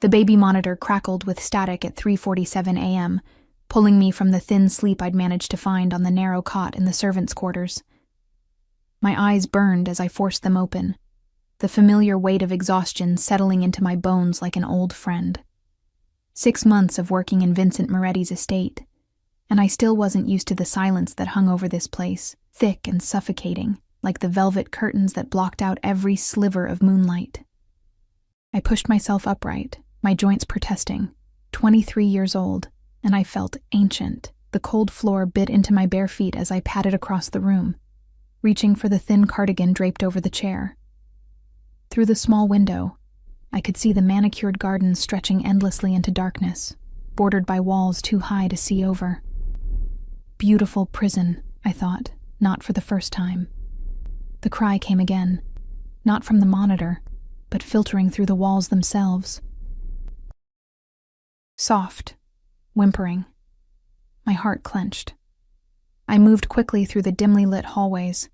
The baby monitor crackled with static at 3:47 a.m., pulling me from the thin sleep I'd managed to find on the narrow cot in the servants' quarters. My eyes burned as I forced them open, the familiar weight of exhaustion settling into my bones like an old friend. 6 months of working in Vincent Moretti's estate, and I still wasn't used to the silence that hung over this place, thick and suffocating, like the velvet curtains that blocked out every sliver of moonlight. I pushed myself upright, my joints protesting. 23 years old, and I felt ancient. The cold floor bit into my bare feet as I padded across the room, reaching for the thin cardigan draped over the chair. Through the small window, I could see the manicured garden stretching endlessly into darkness, bordered by walls too high to see over. Beautiful prison, I thought, not for the first time. The cry came again, not from the monitor, but filtering through the walls themselves. Soft, whimpering. My heart clenched. I moved quickly through the dimly lit hallways,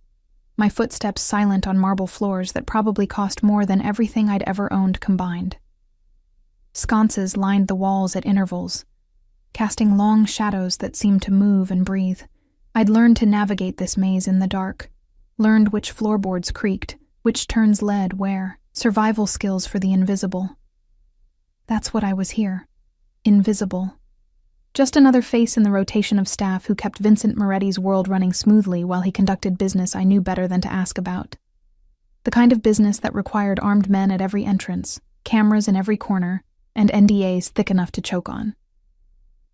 my footsteps silent on marble floors that probably cost more than everything I'd ever owned combined. Sconces lined the walls at intervals, casting long shadows that seemed to move and breathe. I'd learned to navigate this maze in the dark, learned which floorboards creaked, which turns led where, survival skills for the invisible. That's what I was here. Invisible. Just another face in the rotation of staff who kept Vincent Moretti's world running smoothly while he conducted business I knew better than to ask about. The kind of business that required armed men at every entrance, cameras in every corner, and NDAs thick enough to choke on.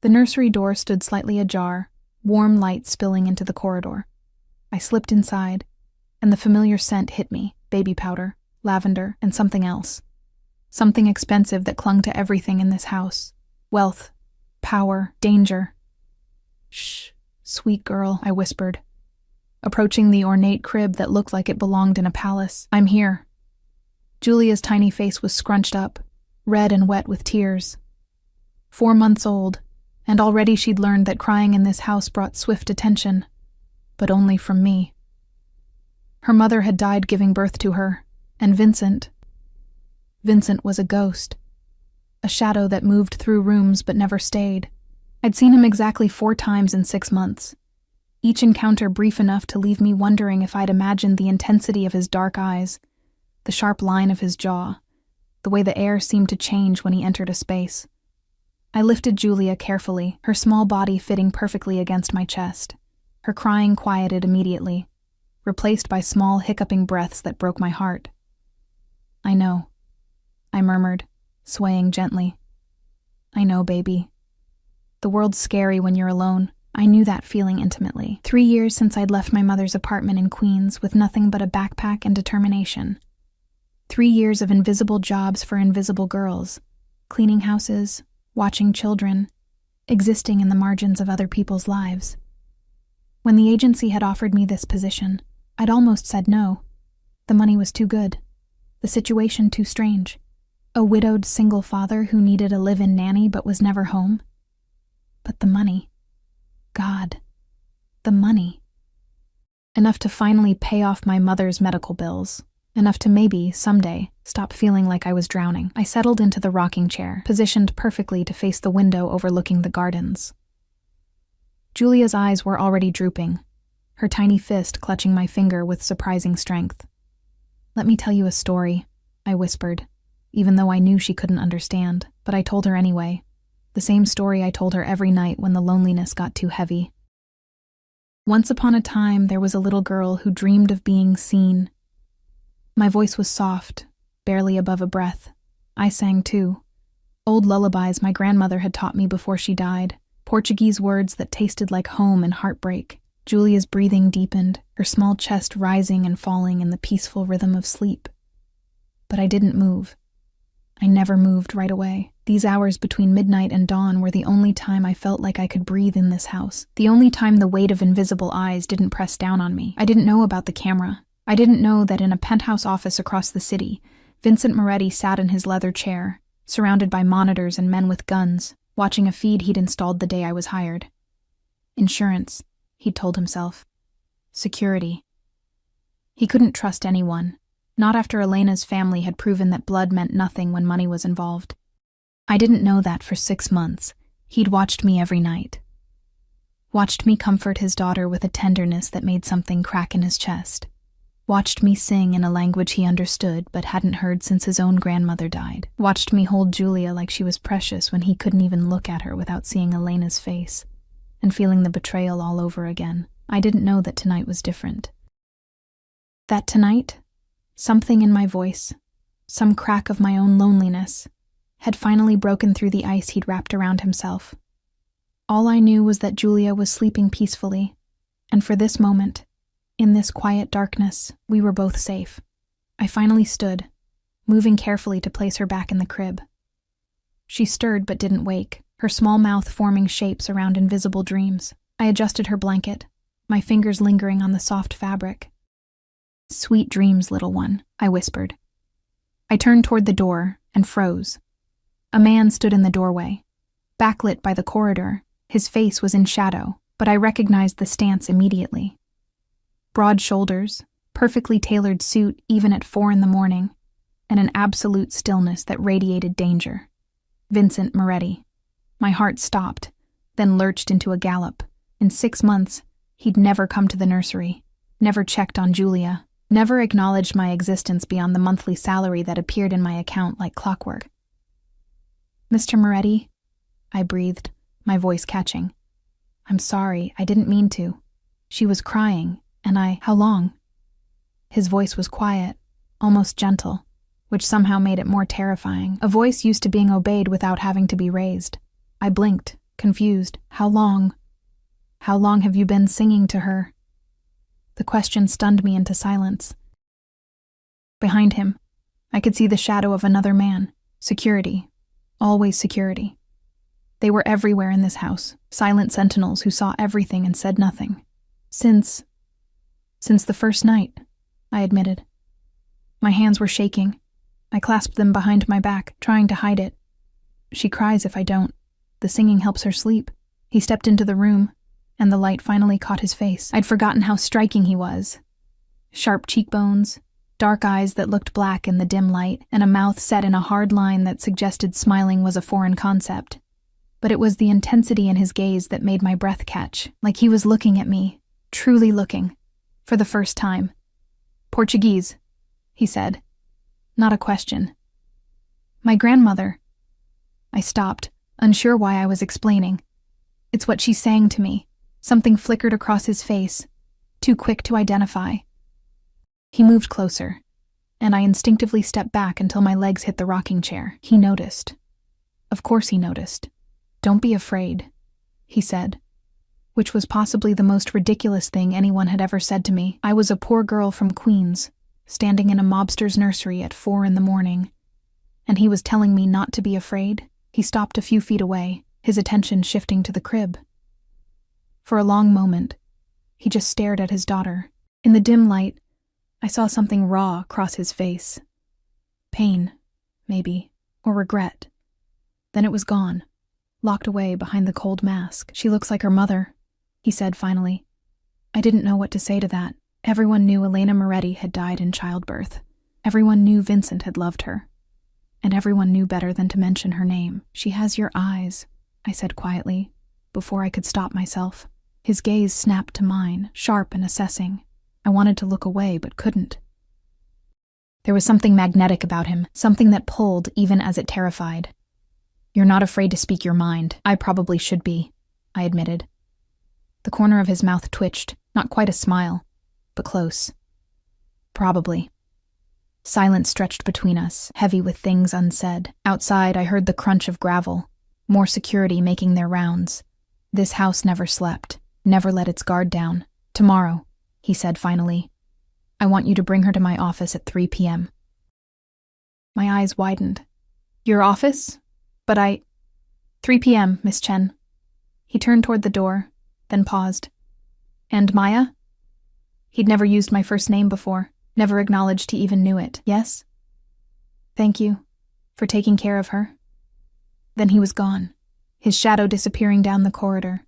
The nursery door stood slightly ajar, warm light spilling into the corridor. I slipped inside, and the familiar scent hit me, baby powder, lavender, and something else. Something expensive that clung to everything in this house. Wealth, power, danger. Shh, sweet girl, I whispered, approaching the ornate crib that looked like it belonged in a palace. I'm here. Julia's tiny face was scrunched up, red and wet with tears. 4 months old, and already she'd learned that crying in this house brought swift attention, but only from me. Her mother had died giving birth to her, and Vincent was a ghost. A shadow that moved through rooms but never stayed. I'd seen him exactly 4 times in 6 months, each encounter brief enough to leave me wondering if I'd imagined the intensity of his dark eyes, the sharp line of his jaw, the way the air seemed to change when he entered a space. I lifted Julia carefully, her small body fitting perfectly against my chest. Her crying quieted immediately, replaced by small hiccuping breaths that broke my heart. I know, I murmured, swaying gently. I know, baby. The world's scary when you're alone. I knew that feeling intimately. 3 years since I'd left my mother's apartment in Queens with nothing but a backpack and determination. 3 years of invisible jobs for invisible girls, cleaning houses, watching children, existing in the margins of other people's lives. When the agency had offered me this position, I'd almost said no. The money was too good. The situation too strange. A widowed single father who needed a live-in nanny but was never home. But the money. God. The money. Enough to finally pay off my mother's medical bills. Enough to maybe, someday, stop feeling like I was drowning. I settled into the rocking chair, positioned perfectly to face the window overlooking the gardens. Julia's eyes were already drooping, her tiny fist clutching my finger with surprising strength. Let me tell you a story, I whispered, even though I knew she couldn't understand, but I told her anyway. The same story I told her every night when the loneliness got too heavy. Once upon a time, there was a little girl who dreamed of being seen. My voice was soft, barely above a breath. I sang too. Old lullabies my grandmother had taught me before she died, Portuguese words that tasted like home and heartbreak. Julia's breathing deepened, her small chest rising and falling in the peaceful rhythm of sleep. But I didn't move. I never moved right away. These hours between midnight and dawn were the only time I felt like I could breathe in this house. The only time the weight of invisible eyes didn't press down on me. I didn't know about the camera. I didn't know that in a penthouse office across the city, Vincent Moretti sat in his leather chair, surrounded by monitors and men with guns, watching a feed he'd installed the day I was hired. Insurance, he'd told himself. Security. He couldn't trust anyone. Not after Elena's family had proven that blood meant nothing when money was involved. I didn't know that for 6 months. He'd watched me every night. Watched me comfort his daughter with a tenderness that made something crack in his chest. Watched me sing in a language he understood but hadn't heard since his own grandmother died. Watched me hold Julia like she was precious when he couldn't even look at her without seeing Elena's face and feeling the betrayal all over again. I didn't know that tonight was different. That tonight, something in my voice, some crack of my own loneliness, had finally broken through the ice he'd wrapped around himself. All I knew was that Julia was sleeping peacefully, and for this moment, in this quiet darkness, we were both safe. I finally stood, moving carefully to place her back in the crib. She stirred but didn't wake, her small mouth forming shapes around invisible dreams. I adjusted her blanket, my fingers lingering on the soft fabric. "Sweet dreams, little one," I whispered. I turned toward the door and froze. A man stood in the doorway, backlit by the corridor. His face was in shadow, but I recognized the stance immediately. Broad shoulders, perfectly tailored suit even at 4 a.m, and an absolute stillness that radiated danger. Vincent Moretti. My heart stopped, then lurched into a gallop. In 6 months, he'd never come to the nursery, never checked on Julia, never acknowledged my existence beyond the monthly salary that appeared in my account like clockwork. "Mr. Moretti," I breathed, my voice catching. "I'm sorry, I didn't mean to." She was crying, and "How long?" His voice was quiet, almost gentle, which somehow made it more terrifying. A voice used to being obeyed without having to be raised. I blinked, confused. "How long? How long have you been singing to her?" The question stunned me into silence. Behind him, I could see the shadow of another man. Security. Always security. They were everywhere in this house, silent sentinels who saw everything and said nothing. Since the first night," I admitted. My hands were shaking. I clasped them behind my back, trying to hide it. "She cries if I don't. The singing helps her sleep." He stepped into the room, and the light finally caught his face. I'd forgotten how striking he was. Sharp cheekbones, dark eyes that looked black in the dim light, and a mouth set in a hard line that suggested smiling was a foreign concept. But it was the intensity in his gaze that made my breath catch, like he was looking at me, truly looking, for the first time. "Portuguese," he said. Not a question. "My grandmother." I stopped, unsure why I was explaining. "It's what she sang to me." Something flickered across his face, too quick to identify. He moved closer, and I instinctively stepped back until my legs hit the rocking chair. He noticed. Of course he noticed. "Don't be afraid," he said, which was possibly the most ridiculous thing anyone had ever said to me. I was a poor girl from Queens, standing in a mobster's nursery at 4 a.m, and he was telling me not to be afraid. He stopped a few feet away, his attention shifting to the crib. For a long moment, he just stared at his daughter. In the dim light, I saw something raw cross his face. Pain, maybe, or regret. Then it was gone, locked away behind the cold mask. "She looks like her mother," he said finally. I didn't know what to say to that. Everyone knew Elena Moretti had died in childbirth. Everyone knew Vincent had loved her. And everyone knew better than to mention her name. "She has your eyes," I said quietly, before I could stop myself. His gaze snapped to mine, sharp and assessing. I wanted to look away, but couldn't. There was something magnetic about him, something that pulled even as it terrified. "You're not afraid to speak your mind. I probably should be," I admitted. The corner of his mouth twitched, not quite a smile, but close. "Probably." Silence stretched between us, heavy with things unsaid. Outside, I heard the crunch of gravel, more security making their rounds. This house never slept, never let its guard down. "Tomorrow," he said finally. "I want you to bring her to my office at 3 p.m. My eyes widened. "Your office? But 3 p.m., Miss Chen." He turned toward the door, then paused. "And Maya?" He'd never used my first name before, never acknowledged he even knew it. "Yes?" "Thank you for taking care of her." Then he was gone, his shadow disappearing down the corridor,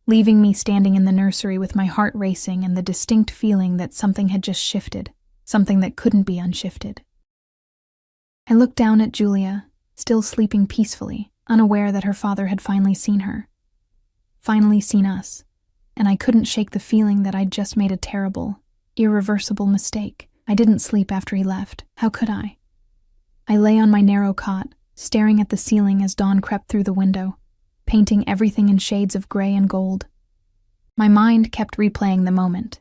leaving me standing in the nursery with my heart racing and the distinct feeling that something had just shifted, something that couldn't be unshifted. I looked down at Julia, still sleeping peacefully, unaware that her father had finally seen her. Finally seen us, and I couldn't shake the feeling that I'd just made a terrible, irreversible mistake. I didn't sleep after he left. How could I? I lay on my narrow cot, staring at the ceiling as dawn crept through the window, painting everything in shades of gray and gold. My mind kept replaying the moment.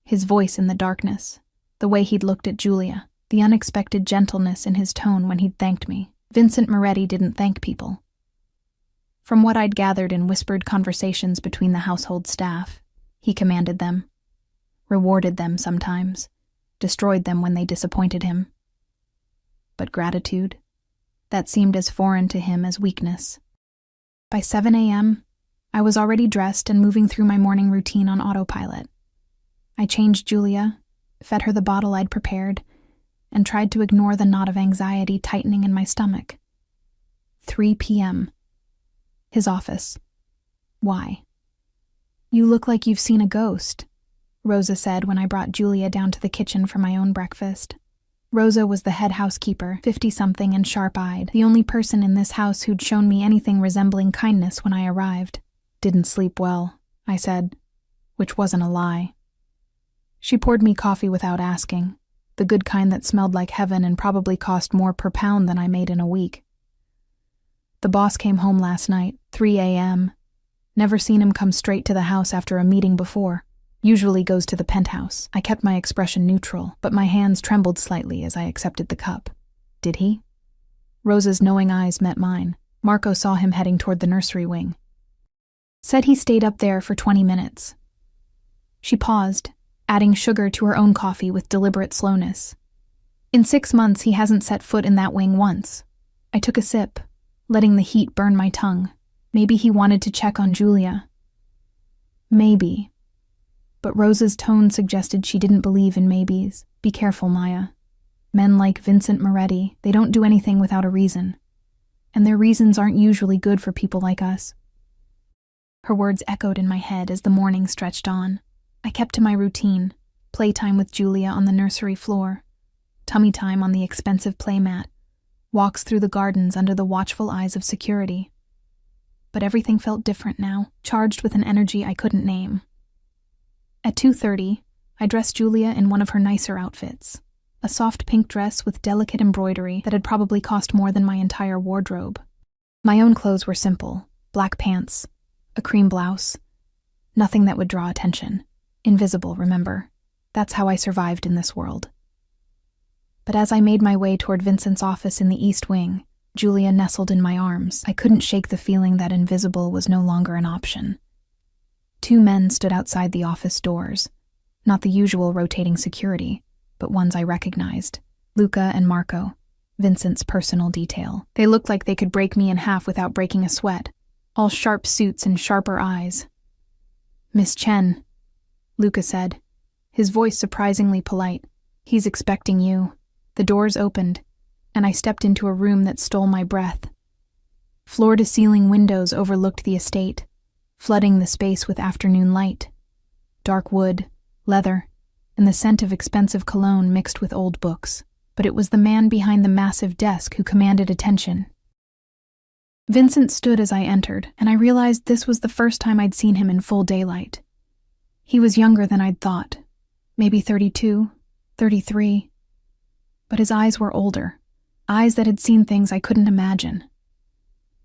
His voice in the darkness, the way he'd looked at Julia, the unexpected gentleness in his tone when he'd thanked me. Vincent Moretti didn't thank people. From what I'd gathered in whispered conversations between the household staff, he commanded them, rewarded them sometimes, destroyed them when they disappointed him. But gratitude? That seemed as foreign to him as weakness. By 7 a.m., I was already dressed and moving through my morning routine on autopilot. I changed Julia, fed her the bottle I'd prepared, and tried to ignore the knot of anxiety tightening in my stomach. 3 p.m. His office. Why? "You look like you've seen a ghost," Rosa said when I brought Julia down to the kitchen for my own breakfast. Rosa was the head housekeeper, 50-something and sharp-eyed, the only person in this house who'd shown me anything resembling kindness when I arrived. "Didn't sleep well," I said, which wasn't a lie. She poured me coffee without asking, the good kind that smelled like heaven and probably cost more per pound than I made in a week. "The boss came home last night, 3 a.m. Never seen him come straight to the house after a meeting before. Usually goes to the penthouse." I kept my expression neutral, but my hands trembled slightly as I accepted the cup. "Did he?" Rosa's knowing eyes met mine. "Marco saw him heading toward the nursery wing. Said he stayed up there for 20 minutes. She paused, adding sugar to her own coffee with deliberate slowness. "In 6 months, he hasn't set foot in that wing once." I took a sip, letting the heat burn my tongue. Maybe he wanted to check on Julia. Maybe. But Rosa's tone suggested she didn't believe in maybes. "Be careful, Maya. Men like Vincent Moretti, they don't do anything without a reason. And their reasons aren't usually good for people like us." Her words echoed in my head as the morning stretched on. I kept to my routine, playtime with Julia on the nursery floor, tummy time on the expensive playmat, walks through the gardens under the watchful eyes of security. But everything felt different now, charged with an energy I couldn't name. At 2:30, I dressed Julia in one of her nicer outfits, a soft pink dress with delicate embroidery that had probably cost more than my entire wardrobe. My own clothes were simple, black pants, a cream blouse, nothing that would draw attention. Invisible, remember? That's how I survived in this world. But as I made my way toward Vincent's office in the East Wing, Julia nestled in my arms. I couldn't shake the feeling that invisible was no longer an option. 2 men stood outside the office doors, not the usual rotating security, but ones I recognized. Luca and Marco, Vincent's personal detail. They looked like they could break me in half without breaking a sweat, all sharp suits and sharper eyes. "Miss Chen," Luca said, his voice surprisingly polite. "He's expecting you." The doors opened, and I stepped into a room that stole my breath. Floor-to-ceiling windows overlooked the estate, flooding the space with afternoon light. Dark wood, leather, and the scent of expensive cologne mixed with old books. But it was the man behind the massive desk who commanded attention. Vincent stood as I entered, and I realized this was the first time I'd seen him in full daylight. He was younger than I'd thought, maybe 32, 33. But his eyes were older, eyes that had seen things I couldn't imagine.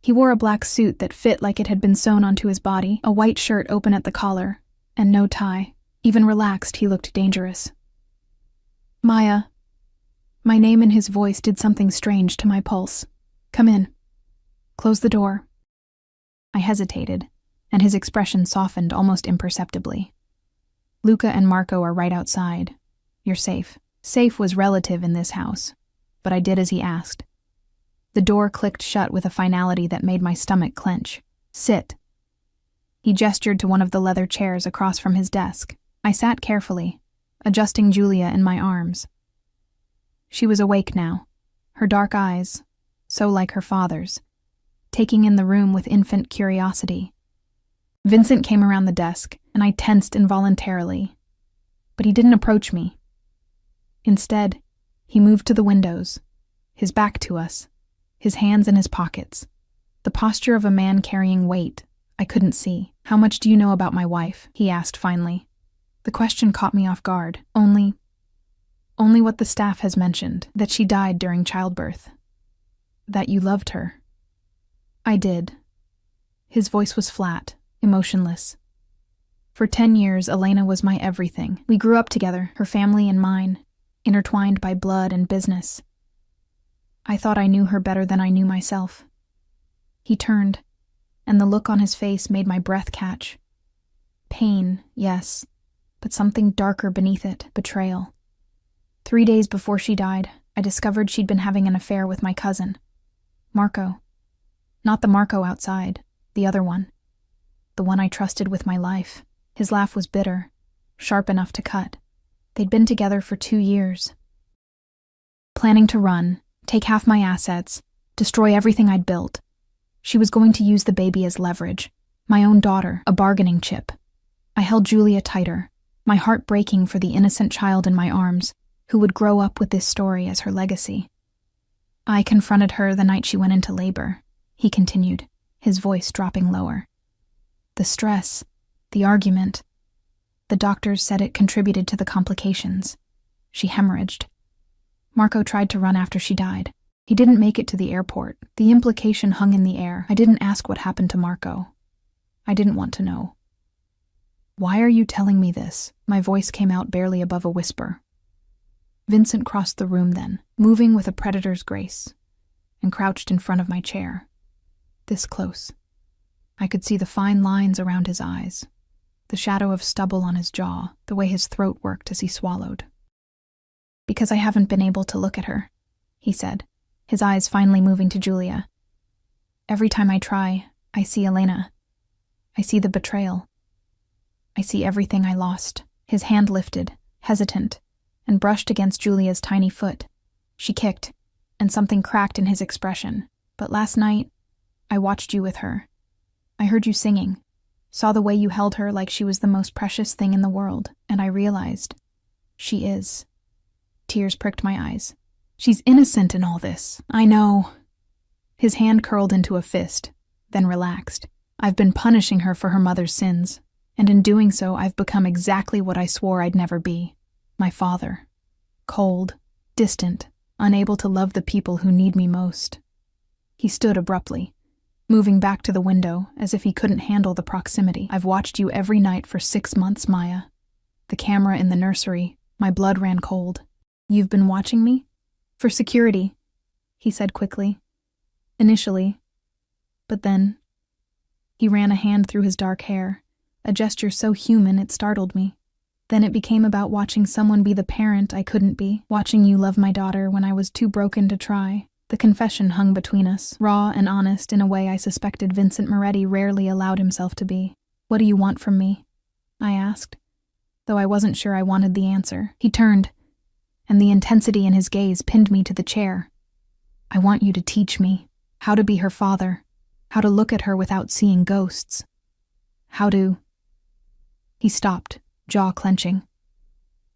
He wore a black suit that fit like it had been sewn onto his body, a white shirt open at the collar, and no tie. Even relaxed, he looked dangerous. "Maya." My name and his voice did something strange to my pulse. "Come in. Close the door." I hesitated, and his expression softened almost imperceptibly. "Luca and Marco are right outside. You're safe." Safe was relative in this house, but I did as he asked. The door clicked shut with a finality that made my stomach clench. "Sit." He gestured to one of the leather chairs across from his desk. I sat carefully, adjusting Julia in my arms. She was awake now, her dark eyes, so like her father's, taking in the room with infant curiosity. Vincent came around the desk, and I tensed involuntarily. But he didn't approach me. Instead, he moved to the windows, his back to us, his hands in his pockets. The posture of a man carrying weight I couldn't see. "How much do you know about my wife?" he asked finally. The question caught me off guard. Only what the staff has mentioned, that she died during childbirth. That you loved her." "I did." His voice was flat, emotionless. "For 10 years, Elena was my everything. We grew up together, her family and mine, intertwined by blood and business. I thought I knew her better than I knew myself." He turned, and the look on his face made my breath catch. Pain, yes, but something darker beneath it, betrayal. 3 days before she died, I discovered she'd been having an affair with my cousin, Marco. Not the Marco outside, the other one. The one I trusted with my life. His laugh was bitter, sharp enough to cut. They'd been together for 2 years. Planning to run, take half my assets, destroy everything I'd built. She was going to use the baby as leverage. My own daughter, a bargaining chip. I held Julia tighter, my heart breaking for the innocent child in my arms, who would grow up with this story as her legacy. "I confronted her the night she went into labor," he continued, his voice dropping lower. "The stress, the argument. The doctors said it contributed to the complications. She hemorrhaged. Marco tried to run after she died. He didn't make it to the airport. The implication hung in the air. I didn't ask what happened to Marco. I didn't want to know." "Why are you telling me this?" My voice came out barely above a whisper. Vincent crossed the room then, moving with a predator's grace, and crouched in front of my chair. This close. I could see the fine lines around his eyes, the shadow of stubble on his jaw, the way his throat worked as he swallowed. "Because I haven't been able to look at her," he said, his eyes finally moving to Julia. "Every time I try, I see Elena. I see the betrayal. I see everything I lost." His hand lifted, hesitant, and brushed against Julia's tiny foot. She kicked, and something cracked in his expression. "But last night, I watched you with her. I heard you singing, saw the way you held her like she was the most precious thing in the world, and I realized, she is." Tears pricked my eyes. "She's innocent in all this. I know." His hand curled into a fist, then relaxed. "I've been punishing her for her mother's sins, and in doing so I've become exactly what I swore I'd never be. My father. Cold, distant, unable to love the people who need me most." He stood abruptly, moving back to the window as if he couldn't handle the proximity. "I've watched you every night for 6 months, Maya. The camera in the nursery, my blood ran cold." "You've been watching me?" "For security," he said quickly. "Initially. But then..." He ran a hand through his dark hair, a gesture so human it startled me. "Then it became about watching someone be the parent I couldn't be, watching you love my daughter when I was too broken to try." The confession hung between us, raw and honest in a way I suspected Vincent Moretti rarely allowed himself to be. "What do you want from me?" I asked, though I wasn't sure I wanted the answer. He turned, and the intensity in his gaze pinned me to the chair. "I want you to teach me how to be her father, how to look at her without seeing ghosts. How to..." He stopped, jaw clenching.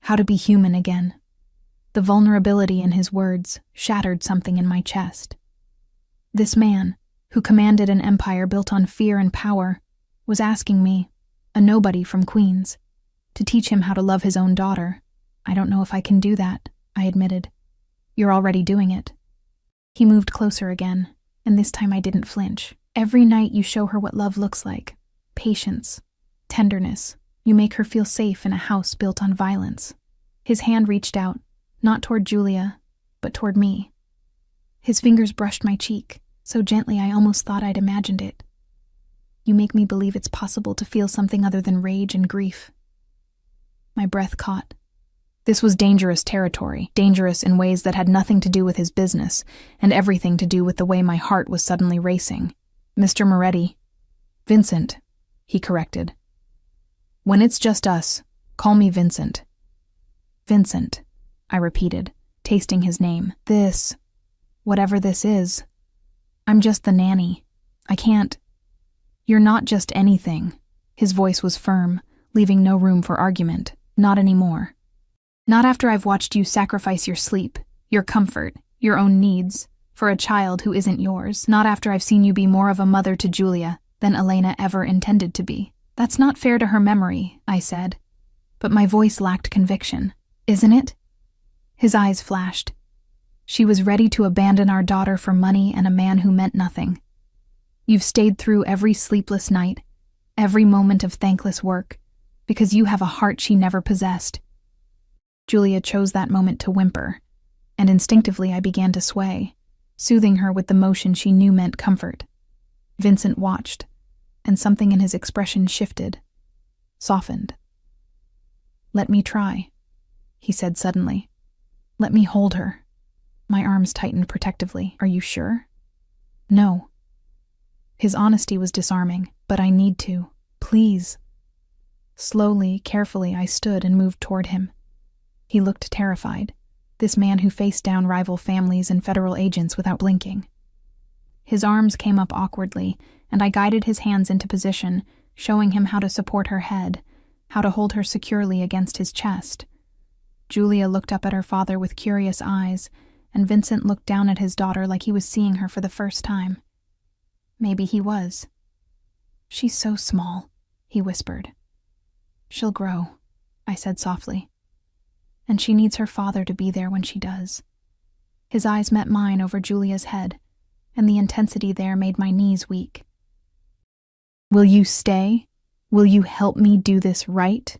"How to be human again." The vulnerability in his words shattered something in my chest. This man, who commanded an empire built on fear and power, was asking me, a nobody from Queens, to teach him how to love his own daughter. "I don't know if I can do that," I admitted. "You're already doing it." He moved closer again, and this time I didn't flinch. "Every night you show her what love looks like. Patience, tenderness. You make her feel safe in a house built on violence." His hand reached out, not toward Julia, but toward me. His fingers brushed my cheek, so gently I almost thought I'd imagined it. "You make me believe it's possible to feel something other than rage and grief." My breath caught. This was dangerous territory, dangerous in ways that had nothing to do with his business, and everything to do with the way my heart was suddenly racing. "Mr. Moretti." "Vincent," he corrected. "When it's just us, call me Vincent." "Vincent," I repeated, tasting his name. "This, whatever this is, I'm just the nanny. I can't..." "You're not just anything." His voice was firm, leaving no room for argument. "Not anymore. Not after I've watched you sacrifice your sleep, your comfort, your own needs, For a child who isn't yours, not after I've seen you be more of a mother to Julia than Elena ever intended to be. That's not fair to her memory, I said. But my voice lacked conviction. Isn't it? His eyes flashed. She was ready to abandon our daughter for money and a man who meant nothing. You've stayed through every sleepless night, every moment of thankless work, because you have a heart she never possessed. Julia chose that moment to whimper, and instinctively I began to sway, soothing her with the motion she knew meant comfort. Vincent watched, and something in his expression shifted, softened. "Let me try," he said suddenly. "Let me hold her." My arms tightened protectively. "Are you sure?" "No." His honesty was disarming. "But I need to. Please." Slowly, carefully, I stood and moved toward him. He looked terrified, this man who faced down rival families and federal agents without blinking. His arms came up awkwardly, and I guided his hands into position, showing him how to support her head, how to hold her securely against his chest. Julia looked up at her father with curious eyes, and Vincent looked down at his daughter like he was seeing her for the first time. Maybe he was. "She's so small," he whispered. "She'll grow," I said softly. "And she needs her father to be there when she does." His eyes met mine over Julia's head, and the intensity there made my knees weak. "Will you stay? Will you help me do this right?"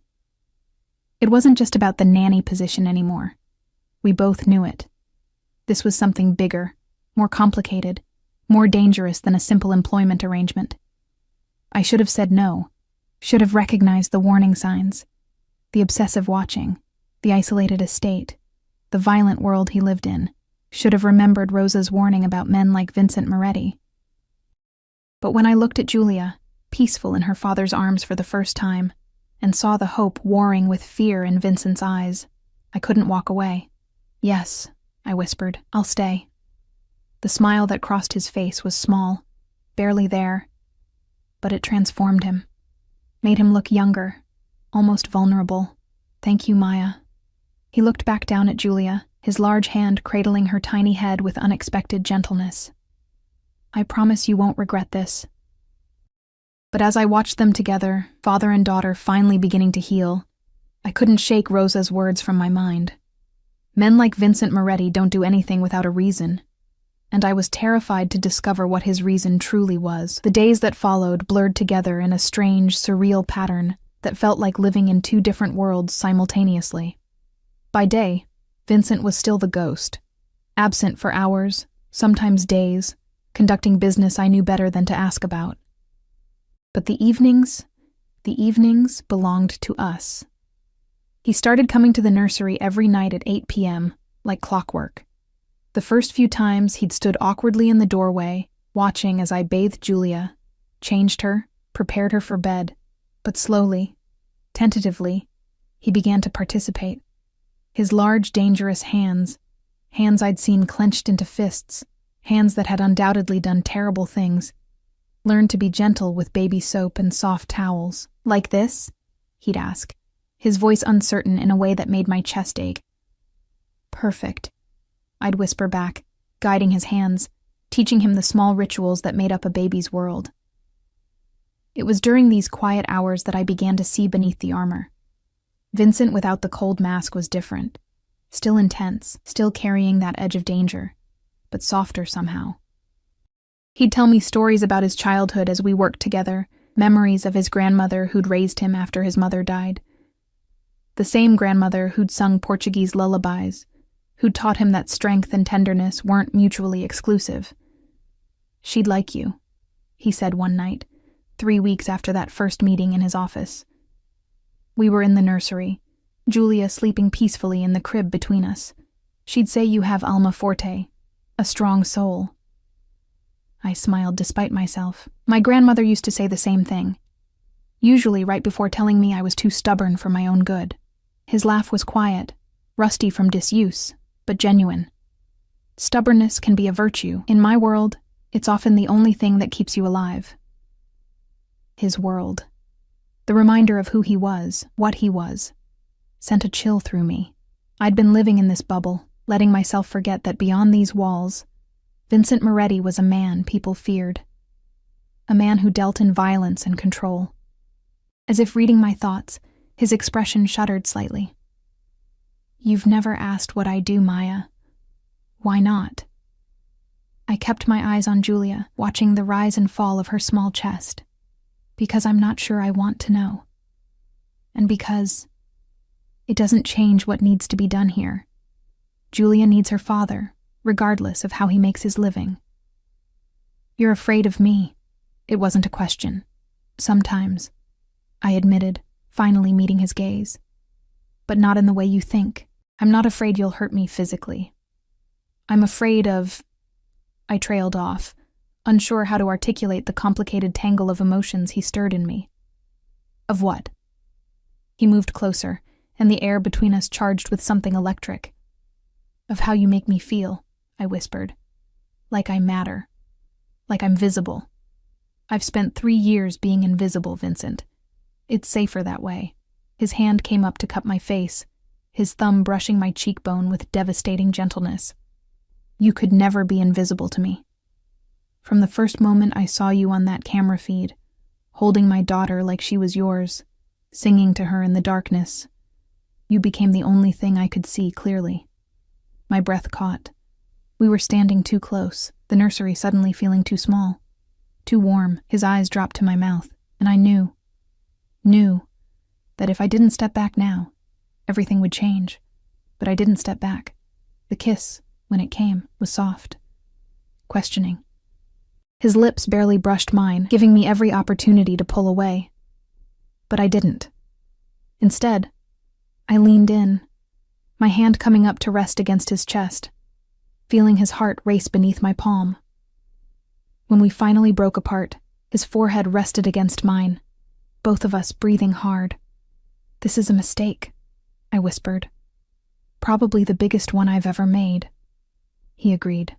It wasn't just about the nanny position anymore. We both knew it. This was something bigger, more complicated, more dangerous than a simple employment arrangement. I should have said no, should have recognized the warning signs, the obsessive watching, the isolated estate, the violent world he lived in, should have remembered Rosa's warning about men like Vincent Moretti. But when I looked at Julia, peaceful in her father's arms for the first time, and saw the hope warring with fear in Vincent's eyes, I couldn't walk away. "Yes," I whispered, "I'll stay." The smile that crossed his face was small, barely there, but it transformed him, made him look younger, almost vulnerable. "Thank you, Maya." He looked back down at Julia, his large hand cradling her tiny head with unexpected gentleness. "I promise you won't regret this." But as I watched them together, father and daughter finally beginning to heal, I couldn't shake Rosa's words from my mind. Men like Vincent Moretti don't do anything without a reason, and I was terrified to discover what his reason truly was. The days that followed blurred together in a strange, surreal pattern that felt like living in two different worlds simultaneously. By day, Vincent was still the ghost, absent for hours, sometimes days, conducting business I knew better than to ask about. But the evenings belonged to us. He started coming to the nursery every night at 8 p.m., like clockwork. The first few times he'd stood awkwardly in the doorway, watching as I bathed Julia, changed her, prepared her for bed, but slowly, tentatively, he began to participate. His large, dangerous hands I'd seen clenched into fists, hands that had undoubtedly done terrible things, learned to be gentle with baby soap and soft towels. "Like this?" he'd ask, his voice uncertain in a way that made my chest ache. "Perfect," I'd whisper back, guiding his hands, teaching him the small rituals that made up a baby's world. It was during these quiet hours that I began to see beneath the armor. Vincent without the cold mask was different, still intense, still carrying that edge of danger, but softer somehow. He'd tell me stories about his childhood as we worked together, memories of his grandmother who'd raised him after his mother died. The same grandmother who'd sung Portuguese lullabies, who'd taught him that strength and tenderness weren't mutually exclusive. "She'd like you," he said one night, 3 weeks after that first meeting in his office. We were in the nursery, Julia sleeping peacefully in the crib between us. "She'd say you have alma forte, a strong soul." I smiled despite myself. My grandmother used to say the same thing, usually right before telling me I was too stubborn for my own good. His laugh was quiet, rusty from disuse, but genuine. Stubbornness can be a virtue. In my world, it's often the only thing that keeps you alive. His world, the reminder of who he was, what he was, sent a chill through me. I'd been living in this bubble, letting myself forget that beyond these walls, Vincent Moretti was a man people feared. A man who dealt in violence and control. As if reading my thoughts, his expression shuddered slightly. "You've never asked what I do, Maya. Why not?" I kept my eyes on Julia, watching the rise and fall of her small chest. Because I'm not sure I want to know. And because it doesn't change what needs to be done here. Julia needs her father, regardless of how he makes his living. "You're afraid of me." It wasn't a question. "Sometimes," I admitted, finally meeting his gaze. "But not in the way you think. I'm not afraid you'll hurt me physically. I'm afraid of—" I trailed off, unsure how to articulate the complicated tangle of emotions he stirred in me. "Of what?" He moved closer, and the air between us charged with something electric. "Of how you make me feel," I whispered. "Like I matter. Like I'm visible. I've spent 3 years being invisible, Vincent. It's safer that way." His hand came up to cup my face, his thumb brushing my cheekbone with devastating gentleness. "You could never be invisible to me. From the first moment I saw you on that camera feed, holding my daughter like she was yours, singing to her in the darkness, you became the only thing I could see clearly." My breath caught. We were standing too close, the nursery suddenly feeling too small, too warm. His eyes dropped to my mouth, and I knew that if I didn't step back now, everything would change. But I didn't step back. The kiss, when it came, was soft, questioning. His lips barely brushed mine, giving me every opportunity to pull away. But I didn't. Instead, I leaned in, my hand coming up to rest against his chest, feeling his heart race beneath my palm. When we finally broke apart, his forehead rested against mine, both of us breathing hard. "This is a mistake," I whispered. "Probably the biggest one I've ever made." He agreed.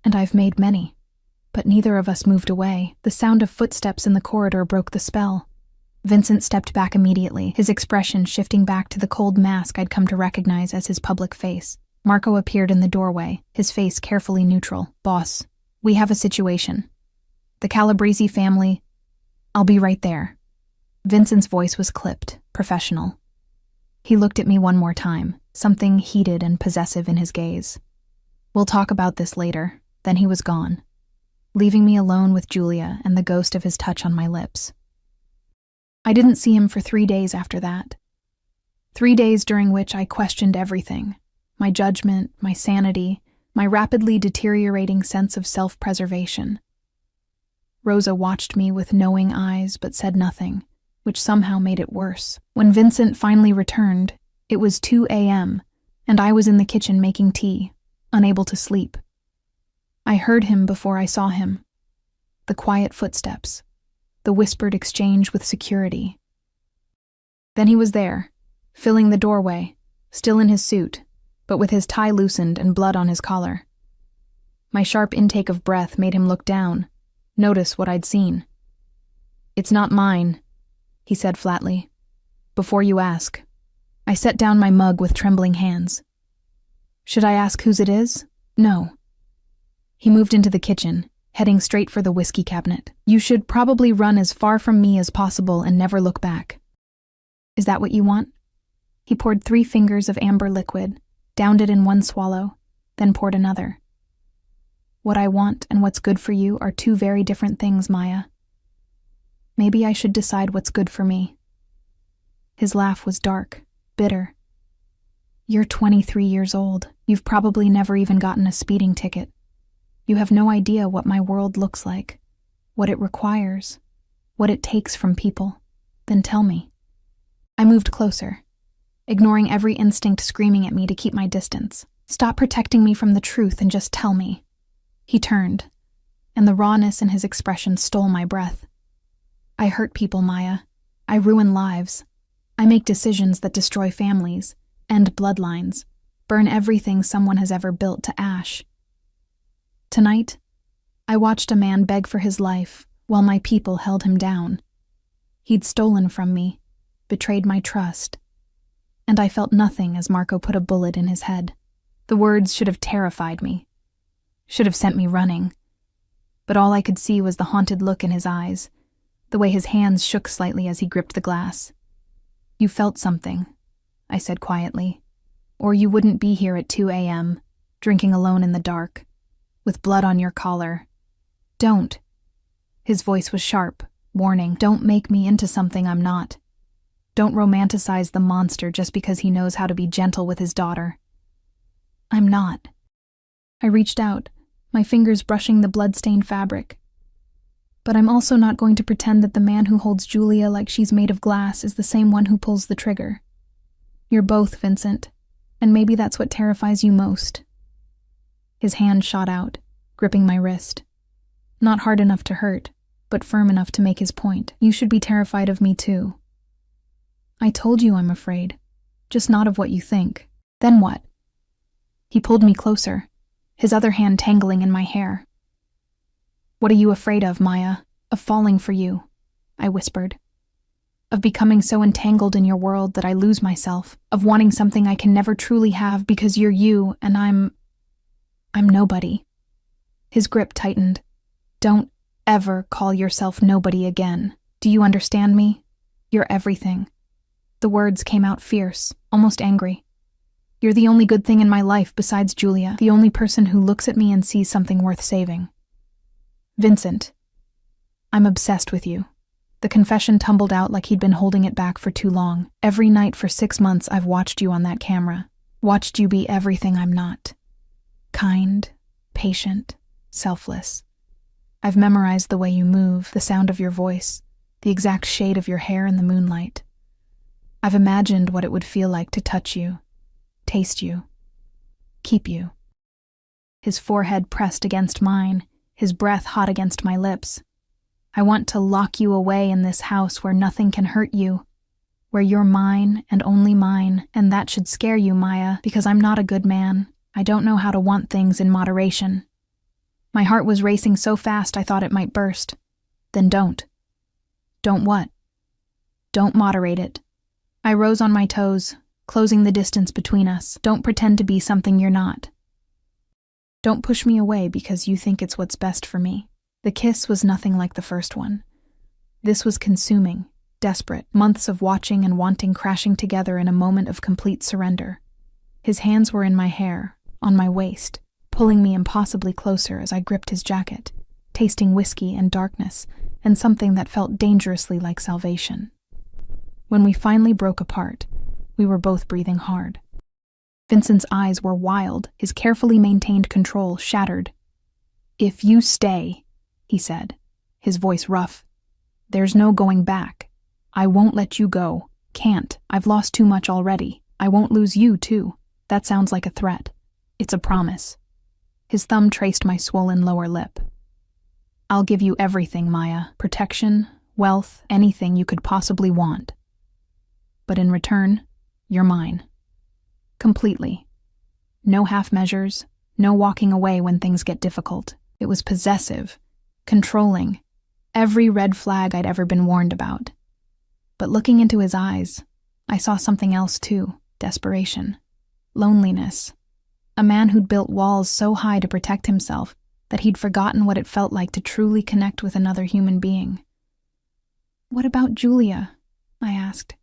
"And I've made many." But neither of us moved away. The sound of footsteps in the corridor broke the spell. Vincent stepped back immediately, his expression shifting back to the cold mask I'd come to recognize as his public face. Marco appeared in the doorway, his face carefully neutral. "Boss, we have a situation. The Calabrese family—" "I'll be right there." Vincent's voice was clipped, professional. He looked at me one more time, something heated and possessive in his gaze. "We'll talk about this later." Then he was gone, leaving me alone with Julia and the ghost of his touch on my lips. I didn't see him for 3 days after that. 3 days during which I questioned everything. My judgment, my sanity, my rapidly deteriorating sense of self-preservation. Rosa watched me with knowing eyes but said nothing, which somehow made it worse. When Vincent finally returned, it was 2 a.m., and I was in the kitchen making tea, unable to sleep. I heard him before I saw him. The quiet footsteps, the whispered exchange with security. Then he was there, filling the doorway, still in his suit, but with his tie loosened and blood on his collar. My sharp intake of breath made him look down, notice what I'd seen. "It's not mine," he said flatly. "Before you ask." I set down my mug with trembling hands. "Should I ask whose it is?" "No." He moved into the kitchen, heading straight for the whiskey cabinet. "You should probably run as far from me as possible and never look back." "Is that what you want?" He poured 3 fingers of amber liquid, downed it in one swallow, then poured another. "What I want and what's good for you are 2 very different things, Maya. Maybe I should decide what's good for me." His laugh was dark, bitter. "You're 23 years old. You've probably never even gotten a speeding ticket. You have no idea what my world looks like, what it requires, what it takes from people. Then tell me." I moved closer, ignoring every instinct screaming at me to keep my distance. "Stop protecting me from the truth and just tell me." He turned, and the rawness in his expression stole my breath. "I hurt people, Maya. I ruin lives. I make decisions that destroy families, end bloodlines, burn everything someone has ever built to ash. Tonight, I watched a man beg for his life while my people held him down. He'd stolen from me, betrayed my trust, and I felt nothing as Marco put a bullet in his head. The words should have terrified me, Should have sent me running. But all I could see was the haunted look in his eyes, the way his hands shook slightly as he gripped the glass. You felt something, I said quietly, or you wouldn't be here at 2 a.m., drinking alone in the dark, with blood on your collar. Don't. His voice was sharp, warning. Don't make me into something I'm not. Don't romanticize the monster just because he knows how to be gentle with his daughter. I'm not. I reached out, my fingers brushing the blood-stained fabric. But I'm also not going to pretend that the man who holds Julia like she's made of glass is the same one who pulls the trigger. You're both, Vincent, and maybe that's what terrifies you most. His hand shot out, gripping my wrist. Not hard enough to hurt, but firm enough to make his point. You should be terrified of me too. I told you I'm afraid, just not of what you think. Then what? He pulled me closer, his other hand tangling in my hair. What are you afraid of, Maya? Of falling for you, I whispered. Of becoming so entangled in your world that I lose myself, of wanting something I can never truly have because you're you and I'm nobody. His grip tightened. Don't ever call yourself nobody again. Do you understand me? You're everything. The words came out fierce, almost angry. You're the only good thing in my life besides Julia, the only person who looks at me and sees something worth saving. Vincent, I'm obsessed with you. The confession tumbled out like he'd been holding it back for too long. Every night for 6 months I've watched you on that camera, watched you be everything I'm not. Kind, patient, selfless. I've memorized the way you move, the sound of your voice, the exact shade of your hair in the moonlight. I've imagined what it would feel like to touch you, taste you, keep you. His forehead pressed against mine, his breath hot against my lips. I want to lock you away in this house where nothing can hurt you, where you're mine and only mine, and that should scare you, Maya, because I'm not a good man. I don't know how to want things in moderation. My heart was racing so fast I thought it might burst. Then don't. Don't what? Don't moderate it. I rose on my toes, closing the distance between us. Don't pretend to be something you're not. Don't push me away because you think it's what's best for me. The kiss was nothing like the first one. This was consuming, desperate, months of watching and wanting crashing together in a moment of complete surrender. His hands were in my hair, on my waist, pulling me impossibly closer as I gripped his jacket, tasting whiskey and darkness, and something that felt dangerously like salvation. When we finally broke apart, we were both breathing hard. Vincent's eyes were wild, his carefully maintained control shattered. If you stay, he said, his voice rough, there's no going back. I won't let you go. Can't. I've lost too much already. I won't lose you, too. That sounds like a threat. It's a promise. His thumb traced my swollen lower lip. I'll give you everything, Maya. Protection, wealth, anything you could possibly want. But in return, you're mine. Completely. No half measures, no walking away when things get difficult. It was possessive, controlling, every red flag I'd ever been warned about. But looking into his eyes, I saw something else too, desperation, loneliness. A man who'd built walls so high to protect himself that he'd forgotten what it felt like to truly connect with another human being. What about Julia? I asked.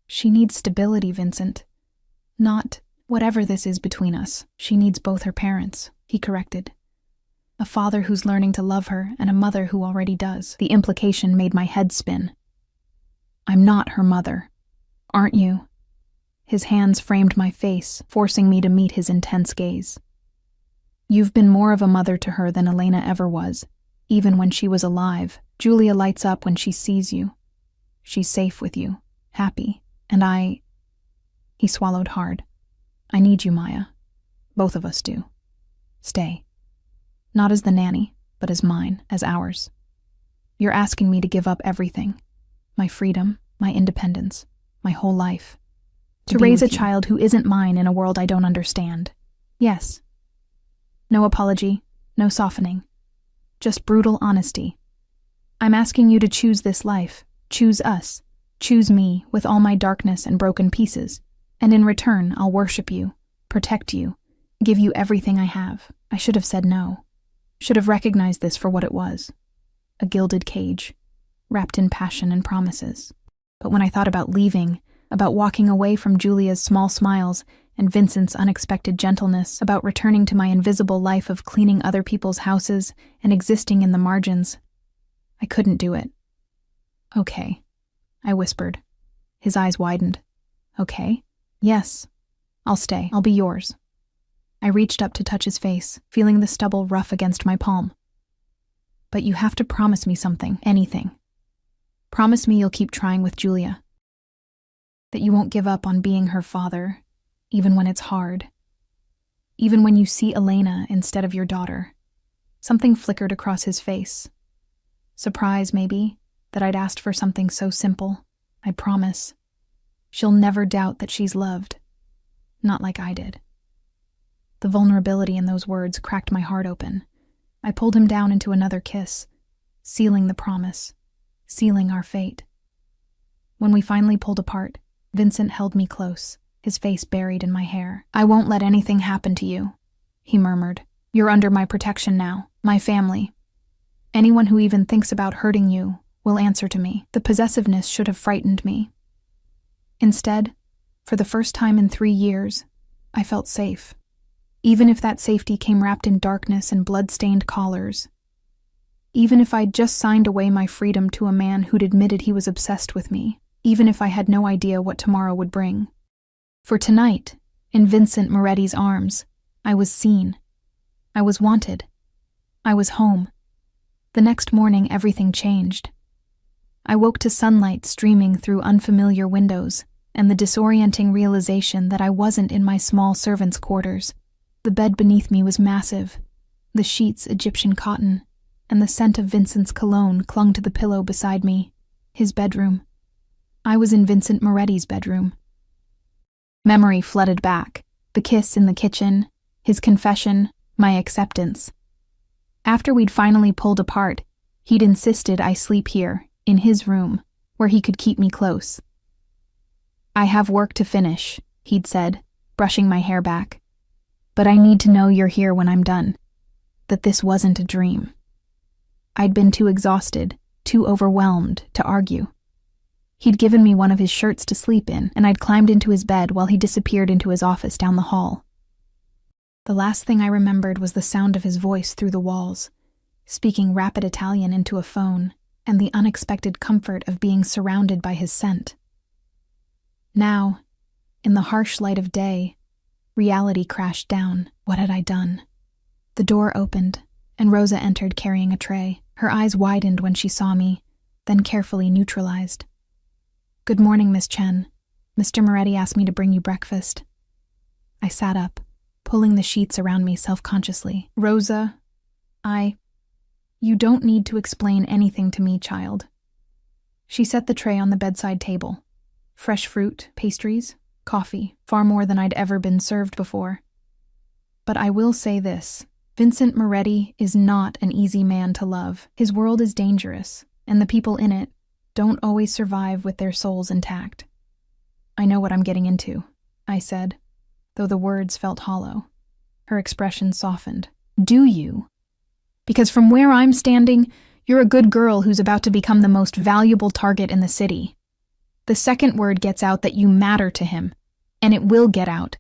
She needs stability, Vincent. Not whatever this is between us. She needs both her parents, he corrected. A father who's learning to love her and a mother who already does. The implication made my head spin. I'm not her mother. Aren't you? His hands framed my face, forcing me to meet his intense gaze. You've been more of a mother to her than Elena ever was, even when she was alive. Julia lights up when she sees you. She's safe with you, happy, and He swallowed hard. I need you, Maya. Both of us do. Stay. Not as the nanny, but as mine, as ours. You're asking me to give up everything. My freedom, my independence, my whole life. To raise a child who isn't mine in a world I don't understand. Yes. No apology, no softening. Just brutal honesty. I'm asking you to choose this life, choose us, choose me with all my darkness and broken pieces, and in return I'll worship you, protect you, give you everything I have. I should have said no. Should have recognized this for what it was. A gilded cage, wrapped in passion and promises. But when I thought about leaving, about walking away from Julia's small smiles and Vincent's unexpected gentleness, about returning to my invisible life of cleaning other people's houses and existing in the margins, I couldn't do it. Okay, I whispered. His eyes widened. Okay? Yes. I'll stay. I'll be yours. I reached up to touch his face, feeling the stubble rough against my palm. But you have to promise me something, anything. Promise me you'll keep trying with Julia. That you won't give up on being her father, even when it's hard. Even when you see Elena instead of your daughter. Something flickered across his face. Surprise, maybe, that I'd asked for something so simple. I promise. She'll never doubt that she's loved. Not like I did. The vulnerability in those words cracked my heart open. I pulled him down into another kiss, sealing the promise, sealing our fate. When we finally pulled apart, Vincent held me close, his face buried in my hair. I won't let anything happen to you, he murmured. You're under my protection now, my family. Anyone who even thinks about hurting you will answer to me. The possessiveness should have frightened me. Instead, for the first time in 3 years, I felt safe. Even if that safety came wrapped in darkness and blood-stained collars. Even if I'd just signed away my freedom to a man who'd admitted he was obsessed with me. Even if I had no idea what tomorrow would bring. For tonight, in Vincent Moretti's arms, I was seen. I was wanted. I was home. The next morning, everything changed. I woke to sunlight streaming through unfamiliar windows and the disorienting realization that I wasn't in my small servants' quarters. The bed beneath me was massive, the sheets Egyptian cotton, and the scent of Vincent's cologne clung to the pillow beside me. His bedroom. I was in Vincent Moretti's bedroom. Memory flooded back, the kiss in the kitchen, his confession, my acceptance. After we'd finally pulled apart, he'd insisted I sleep here, in his room, where he could keep me close. I have work to finish, he'd said, brushing my hair back. But I need to know you're here when I'm done. That this wasn't a dream. I'd been too exhausted, too overwhelmed to argue. He'd given me one of his shirts to sleep in, and I'd climbed into his bed while he disappeared into his office down the hall. The last thing I remembered was the sound of his voice through the walls, speaking rapid Italian into a phone, and the unexpected comfort of being surrounded by his scent. Now, in the harsh light of day, reality crashed down. What had I done? The door opened, and Rosa entered carrying a tray. Her eyes widened when she saw me, then carefully neutralized. Good morning, Miss Chen. Mr. Moretti asked me to bring you breakfast. I sat up, pulling the sheets around me self-consciously. Rosa, you don't need to explain anything to me, child. She set the tray on the bedside table. Fresh fruit, pastries, coffee, far more than I'd ever been served before. But I will say this, Vincent Moretti is not an easy man to love. His world is dangerous, and the people in it don't always survive with their souls intact. I know what I'm getting into, I said, though the words felt hollow. Her expression softened. Do you? Because from where I'm standing, you're a good girl who's about to become the most valuable target in the city. The second word gets out that you matter to him, and it will get out.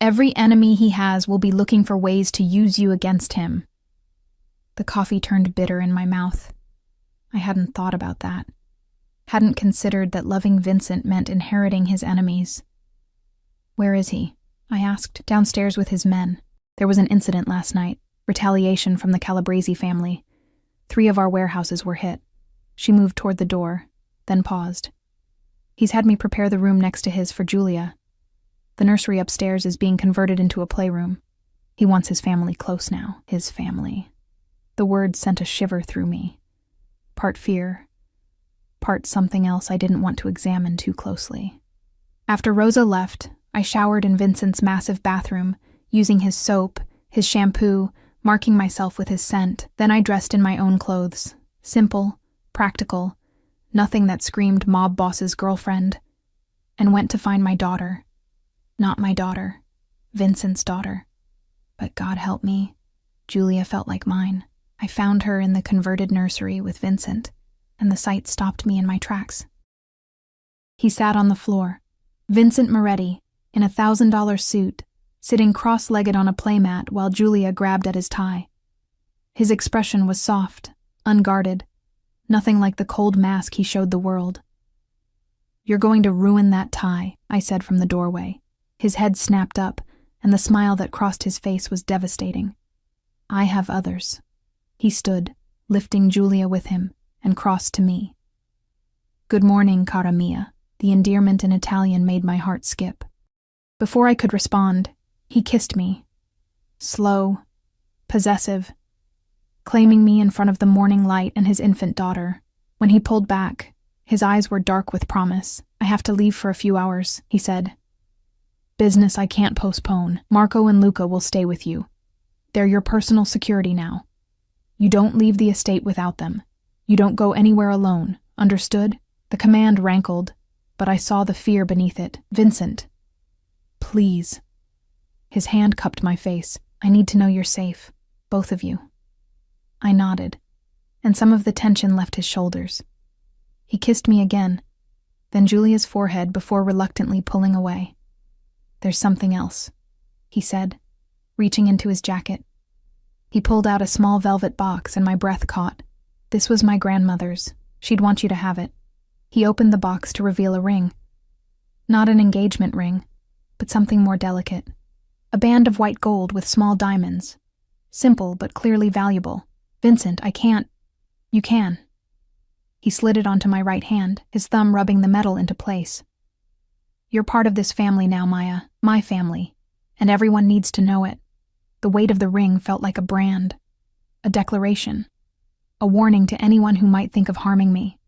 Every enemy he has will be looking for ways to use you against him. The coffee turned bitter in my mouth. I hadn't thought about that. Hadn't considered that loving Vincent meant inheriting his enemies. Where is he? I asked. Downstairs with his men. There was an incident last night. Retaliation from the Calabresi family. 3 of our warehouses were hit. She moved toward the door, then paused. He's had me prepare the room next to his for Julia. The nursery upstairs is being converted into a playroom. He wants his family close now. His family. The word sent a shiver through me. Part fear, part something else I didn't want to examine too closely. After Rosa left, I showered in Vincent's massive bathroom, using his soap, his shampoo, marking myself with his scent. Then I dressed in my own clothes. Simple, practical, nothing that screamed mob boss's girlfriend, and went to find my daughter. Not my daughter, Vincent's daughter. But God help me, Julia felt like mine. I found her in the converted nursery with Vincent, and the sight stopped me in my tracks. He sat on the floor, Vincent Moretti, in a $1,000 suit, sitting cross-legged on a playmat while Julia grabbed at his tie. His expression was soft, unguarded, nothing like the cold mask he showed the world. "You're going to ruin that tie," I said from the doorway. His head snapped up, and the smile that crossed his face was devastating. "I have others." He stood, lifting Julia with him, and crossed to me. "Good morning, cara mia." The endearment in Italian made my heart skip. Before I could respond, he kissed me. Slow, possessive, claiming me in front of the morning light and his infant daughter. When he pulled back, his eyes were dark with promise. "I have to leave for a few hours," he said. "Business I can't postpone. Marco and Luca will stay with you. They're your personal security now. You don't leave the estate without them. You don't go anywhere alone. Understood?" The command rankled, but I saw the fear beneath it. "Vincent, please." His hand cupped my face. "I need to know you're safe, both of you." I nodded, and some of the tension left his shoulders. He kissed me again, then Julia's forehead before reluctantly pulling away. "There's something else," he said, reaching into his jacket. He pulled out a small velvet box and my breath caught. This was my grandmother's. She'd want you to have it. He opened the box to reveal a ring. Not an engagement ring, but something more delicate. A band of white gold with small diamonds. Simple, but clearly valuable. "Vincent, I can't." "You can." He slid it onto my right hand, his thumb rubbing the metal into place. "You're part of this family now, Maya. My family. And everyone needs to know it." The weight of the ring felt like a brand. A declaration. A warning to anyone who might think of harming me.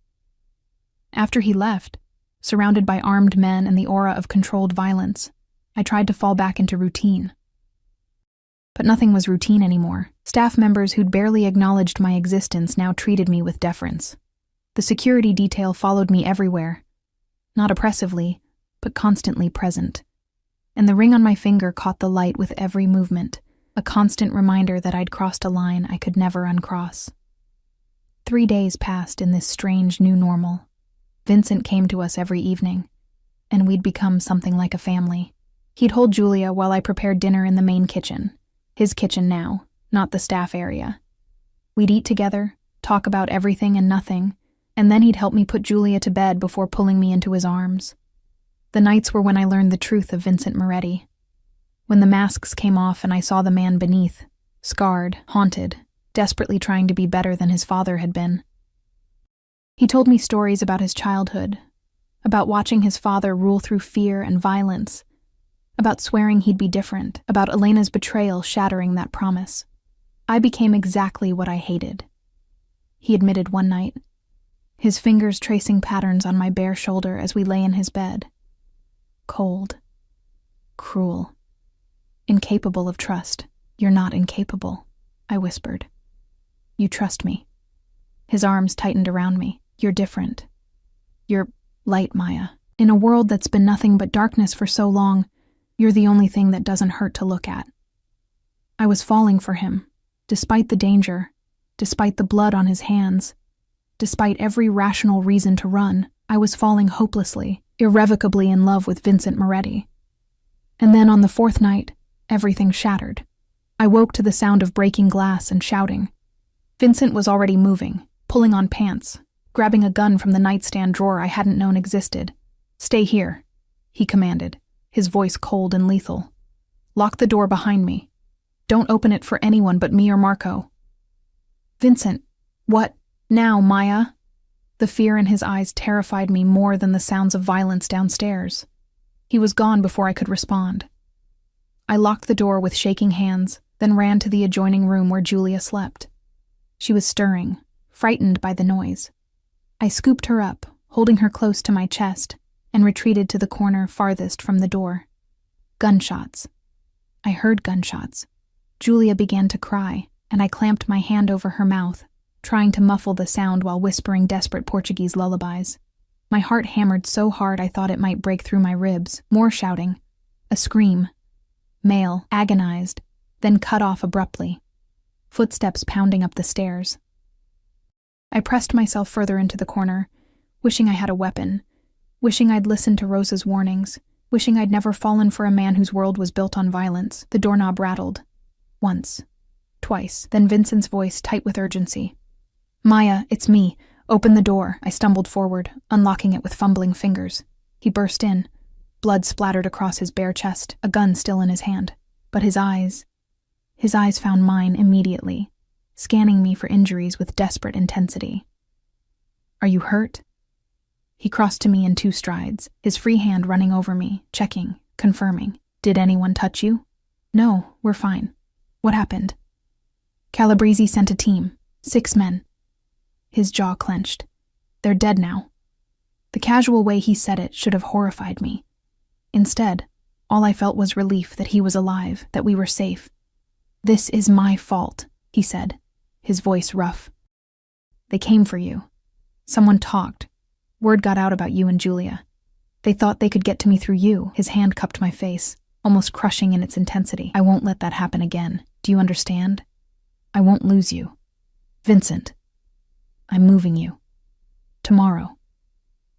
After he left, surrounded by armed men and the aura of controlled violence, I tried to fall back into routine. But nothing was routine anymore. Staff members who'd barely acknowledged my existence now treated me with deference. The security detail followed me everywhere. Not oppressively, but constantly present. And the ring on my finger caught the light with every movement, a constant reminder that I'd crossed a line I could never uncross. 3 days passed in this strange new normal. Vincent came to us every evening, and we'd become something like a family. He'd hold Julia while I prepared dinner in the main kitchen. His kitchen now, not the staff area. We'd eat together, talk about everything and nothing, and then he'd help me put Julia to bed before pulling me into his arms. The nights were when I learned the truth of Vincent Moretti. When the masks came off and I saw the man beneath, scarred, haunted, desperately trying to be better than his father had been. He told me stories about his childhood, about watching his father rule through fear and violence, about swearing he'd be different, about Elena's betrayal shattering that promise. I became exactly what I hated. He admitted one night, his fingers tracing patterns on my bare shoulder as we lay in his bed. Cold. Cruel. Incapable of trust. "You're not incapable," I whispered. "You trust me." His arms tightened around me. "You're different. You're light, Maya. In a world that's been nothing but darkness for so long, you're the only thing that doesn't hurt to look at." I was falling for him, despite the danger, despite the blood on his hands, despite every rational reason to run. I was falling hopelessly, irrevocably in love with Vincent Moretti. And then on the 4th night, everything shattered. I woke to the sound of breaking glass and shouting. Vincent was already moving, pulling on pants, grabbing a gun from the nightstand drawer I hadn't known existed. "Stay here," he commanded, his voice cold and lethal. "Lock the door behind me. Don't open it for anyone but me or Marco." "Vincent, what now, Maya?" The fear in his eyes terrified me more than the sounds of violence downstairs. He was gone before I could respond. I locked the door with shaking hands, then ran to the adjoining room where Julia slept. She was stirring, frightened by the noise. I scooped her up, holding her close to my chest, and retreated to the corner farthest from the door. Gunshots. I heard gunshots. Julia began to cry, and I clamped my hand over her mouth, trying to muffle the sound while whispering desperate Portuguese lullabies. My heart hammered so hard I thought it might break through my ribs. More shouting. A scream. Male, agonized, then cut off abruptly. footsteps pounding up the stairs. I pressed myself further into the corner, wishing I had a weapon, wishing I'd listened to Rosa's warnings, wishing I'd never fallen for a man whose world was built on violence. The doorknob rattled. Once. Twice. Then Vincent's voice, tight with urgency. "Maya, it's me. Open the door." I stumbled forward, unlocking it with fumbling fingers. He burst in. Blood splattered across his bare chest, a gun still in his hand. But his eyes found mine immediately, scanning me for injuries with desperate intensity. "Are you hurt?" He crossed to me in 2 strides, his free hand running over me, checking, confirming. "Did anyone touch you?" "No, we're fine." "What happened?" "Calabrese sent a team. 6 men. His jaw clenched. "They're dead now." The casual way he said it should have horrified me. Instead, all I felt was relief that he was alive, that we were safe. "This is my fault," he said, his voice rough. "They came for you. Someone talked. Word got out about you and Julia. They thought they could get to me through you." His hand cupped my face, almost crushing in its intensity. "I won't let that happen again. Do you understand? I won't lose you. Vincent, I'm moving you. Tomorrow.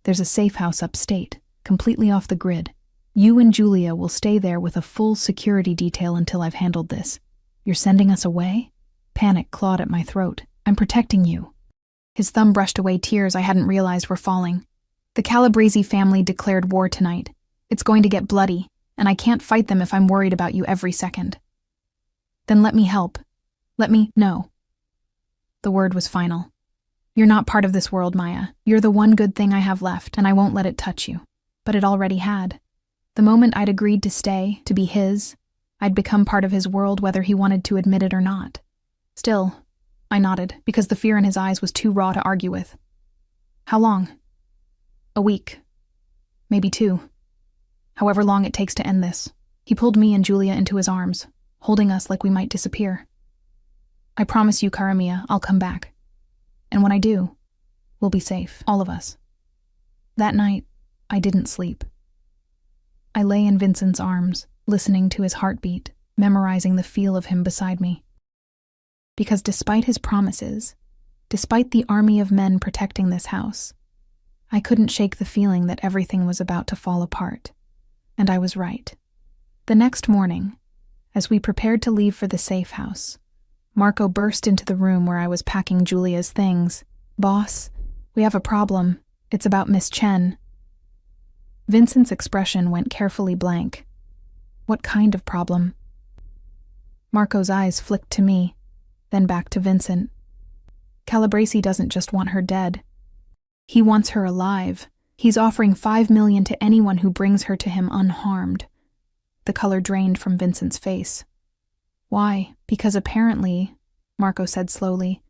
There's a safe house upstate, completely off the grid. You and Julia will stay there with a full security detail until I've handled this. You're sending us away?" Panic clawed at my throat. "I'm protecting you." His thumb brushed away tears I hadn't realized were falling. "The Calabrese family declared war tonight. It's going to get bloody, and I can't fight them if I'm worried about you every second." "Then let me help. No." The word was final. "You're not part of this world, Maya. You're the one good thing I have left, and I won't let it touch you." But it already had. The moment I'd agreed to stay, to be his, I'd become part of his world whether he wanted to admit it or not. Still, I nodded, because the fear in his eyes was too raw to argue with. "How long?" "A week. Maybe 2. However long it takes to end this." He pulled me and Julia into his arms, holding us like we might disappear. "I promise you, Karamia, I'll come back. And when I do, we'll be safe, all of us." That night, I didn't sleep. I lay in Vincent's arms, listening to his heartbeat, memorizing the feel of him beside me. Because despite his promises, despite the army of men protecting this house, I couldn't shake the feeling that everything was about to fall apart. And I was right. The next morning, as we prepared to leave for the safe house, Marco burst into the room where I was packing Julia's things. "Boss, we have a problem. It's about Miss Chen." Vincent's expression went carefully blank. "What kind of problem?" Marco's eyes flicked to me, then back to Vincent. "Calabrese doesn't just want her dead. He wants her alive. He's offering $5 million to anyone who brings her to him unharmed." The color drained from Vincent's face. "Why? Because apparently," Marco said slowly,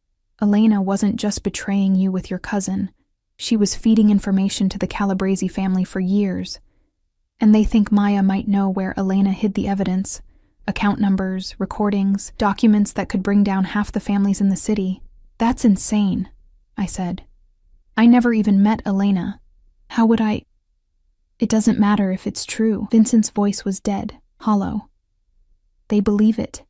"Elena wasn't just betraying you with your cousin. She was feeding information to the Calabrese family for years. And they think Maya might know where Elena hid the evidence. Account numbers, recordings, documents that could bring down half the families in the city. That's insane," I said. "I never even met Elena. How would I—" "It doesn't matter if it's true." Vincent's voice was dead, hollow. "They believe it.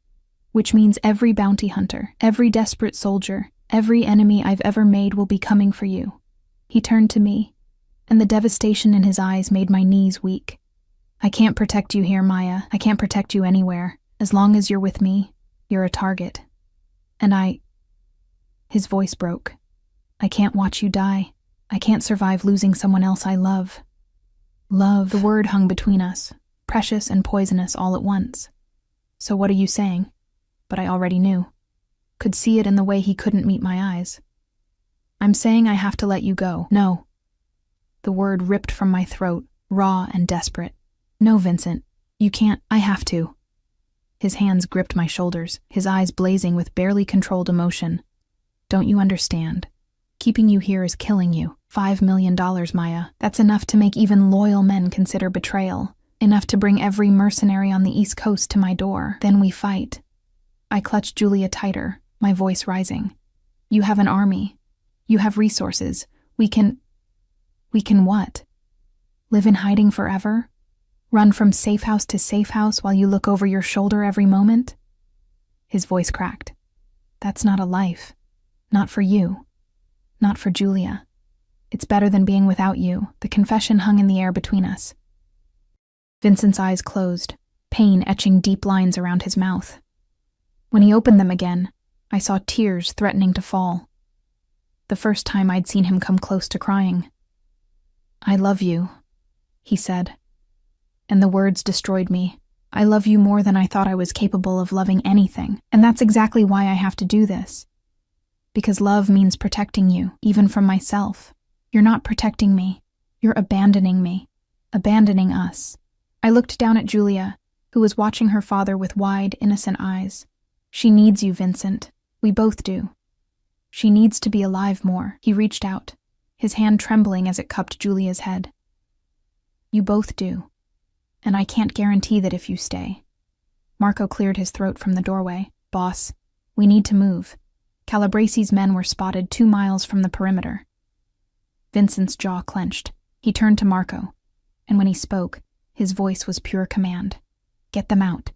Which means every bounty hunter, every desperate soldier, every enemy I've ever made will be coming for you." He turned to me, and the devastation in his eyes made my knees weak. "I can't protect you here, Maya. I can't protect you anywhere. As long as you're with me, you're a target. And His voice broke. "I can't watch you die. I can't survive losing someone else I love." Love. The word hung between us, precious and poisonous all at once. "So what are you saying?" But I already knew. Could see it in the way he couldn't meet my eyes. "I'm saying I have to let you go." "No." The word ripped from my throat, raw and desperate. "No, Vincent. You can't. I have to." His hands gripped my shoulders, his eyes blazing with barely controlled emotion. "Don't you understand? Keeping you here is killing you. $5 million, Maya. That's enough to make even loyal men consider betrayal. Enough to bring every mercenary on the East Coast to my door. Then we fight." I clutched Julia tighter, my voice rising. "You have an army. You have resources. We can what? Live in hiding forever? Run from safe house to safe house while you look over your shoulder every moment?" His voice cracked. That's not a life. Not for you. Not for Julia. It's better than being without you. The confession hung in the air between us. Vincent's eyes closed, pain etching deep lines around his mouth. When he opened them again, I saw tears threatening to fall. The first time I'd seen him come close to crying. "I love you," he said. And the words destroyed me. I love you more than I thought I was capable of loving anything, and that's exactly why I have to do this. Because love means protecting you, even from myself. You're not protecting me. You're abandoning me. Abandoning us. I looked down at Julia, who was watching her father with wide, innocent eyes. She needs you, Vincent. We both do. She needs to be alive more. He reached out, his hand trembling as it cupped Julia's head. You both do. And I can't guarantee that if you stay. Marco cleared his throat from the doorway. Boss, we need to move. Calabresi's men were spotted 2 miles from the perimeter. Vincent's jaw clenched. He turned to Marco, and when he spoke, his voice was pure command. Get them out.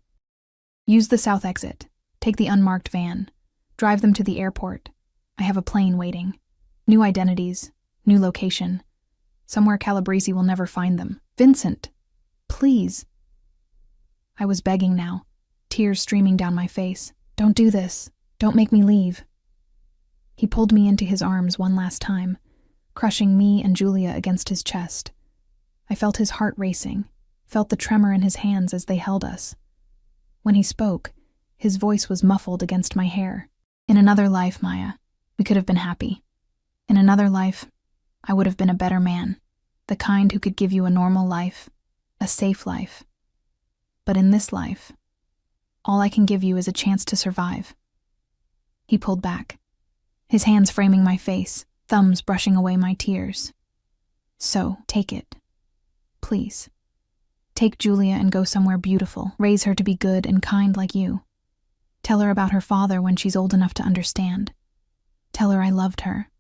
Use the south exit. Take the unmarked van. Drive them to the airport. I have a plane waiting. New identities. New location. Somewhere Calabresi will never find them. Vincent! Please. I was begging now, tears streaming down my face. Don't do this. Don't make me leave. He pulled me into his arms one last time, crushing me and Julia against his chest. I felt his heart racing, felt the tremor in his hands as they held us. When he spoke, his voice was muffled against my hair. In another life, Maya, we could have been happy. In another life, I would have been a better man, the kind who could give you a normal life, a safe life. But in this life, all I can give you is a chance to survive. He pulled back, his hands framing my face, thumbs brushing away my tears. So, take it. Please. Take Julia and go somewhere beautiful. Raise her to be good and kind like you. Tell her about her father when she's old enough to understand. Tell her I loved her.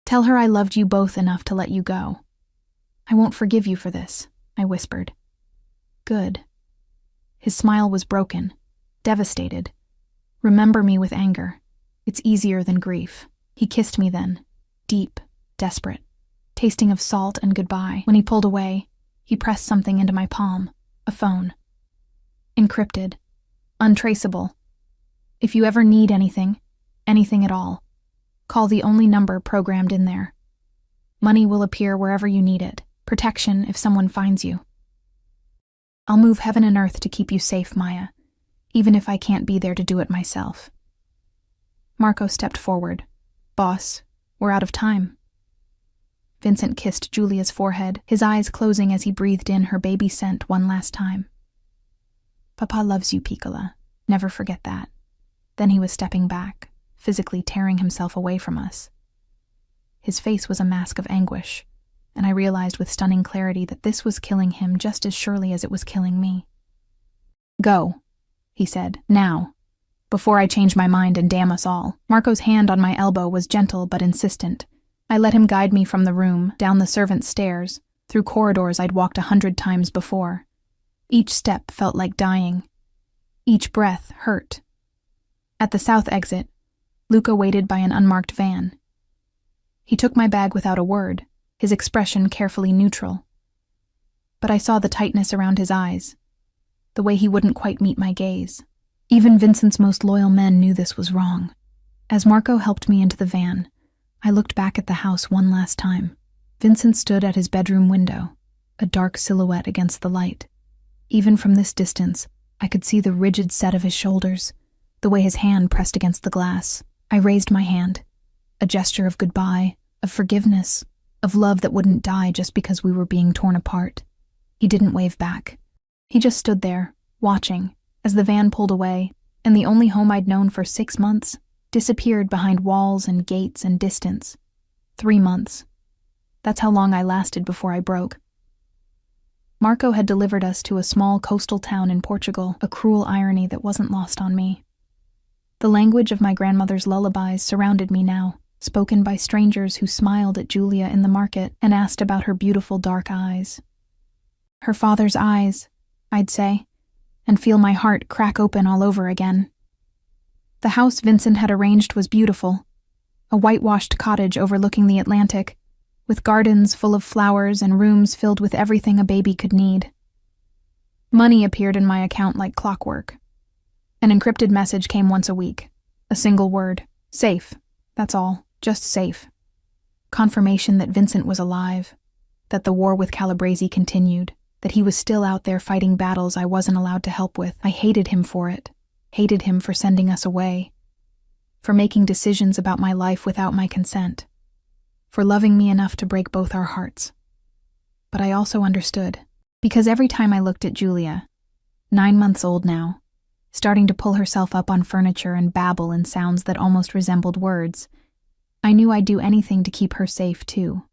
Tell her I loved you both enough to let you go. I won't forgive you for this, I whispered. Good. His smile was broken, devastated. Remember me with anger. It's easier than grief. He kissed me then, deep, desperate, tasting of salt and goodbye. When he pulled away, he pressed something into my palm, a phone. Encrypted, untraceable. If you ever need anything at all, call the only number programmed in there. Money will appear wherever you need it, protection if someone finds you. I'll move heaven and earth to keep you safe, Maya, even if I can't be there to do it myself. Marco stepped forward. Boss, we're out of time. Vincent kissed Julia's forehead, his eyes closing as he breathed in her baby scent one last time. Papa loves you, Piccola. Never forget that. Then he was stepping back, physically tearing himself away from us. His face was a mask of anguish, and I realized with stunning clarity that this was killing him just as surely as it was killing me. Go, he said, now, before I change my mind and damn us all. Marco's hand on my elbow was gentle but insistent. I let him guide me from the room, down the servants' stairs, through corridors I'd walked 100 times before. Each step felt like dying. Each breath hurt. At the south exit, Luca waited by an unmarked van. He took my bag without a word, his expression carefully neutral. But I saw the tightness around his eyes, the way he wouldn't quite meet my gaze. Even Vincent's most loyal men knew this was wrong. As Marco helped me into the van, I looked back at the house one last time. Vincent stood at his bedroom window, a dark silhouette against the light. Even from this distance, I could see the rigid set of his shoulders, the way his hand pressed against the glass. I raised my hand, a gesture of goodbye, of forgiveness, of love that wouldn't die just because we were being torn apart. He didn't wave back. He just stood there, watching, as the van pulled away, and the only home I'd known for 6 months disappeared behind walls and gates and distance. 3 months. That's how long I lasted before I broke. Marco had delivered us to a small coastal town in Portugal, a cruel irony that wasn't lost on me. The language of my grandmother's lullabies surrounded me now, spoken by strangers who smiled at Julia in the market and asked about her beautiful dark eyes. Her father's eyes, I'd say, and feel my heart crack open all over again. The house Vincent had arranged was beautiful, a whitewashed cottage overlooking the Atlantic, with gardens full of flowers and rooms filled with everything a baby could need. Money appeared in my account like clockwork. An encrypted message came once a week. A single word. Safe. That's all. Just safe. Confirmation that Vincent was alive, that the war with Calabrese continued, that he was still out there fighting battles I wasn't allowed to help with. I hated him for it. Hated him for sending us away. For making decisions about my life without my consent. For loving me enough to break both our hearts. But I also understood, because every time I looked at Julia, 9 months old now, starting to pull herself up on furniture and babble in sounds that almost resembled words, I knew I'd do anything to keep her safe too,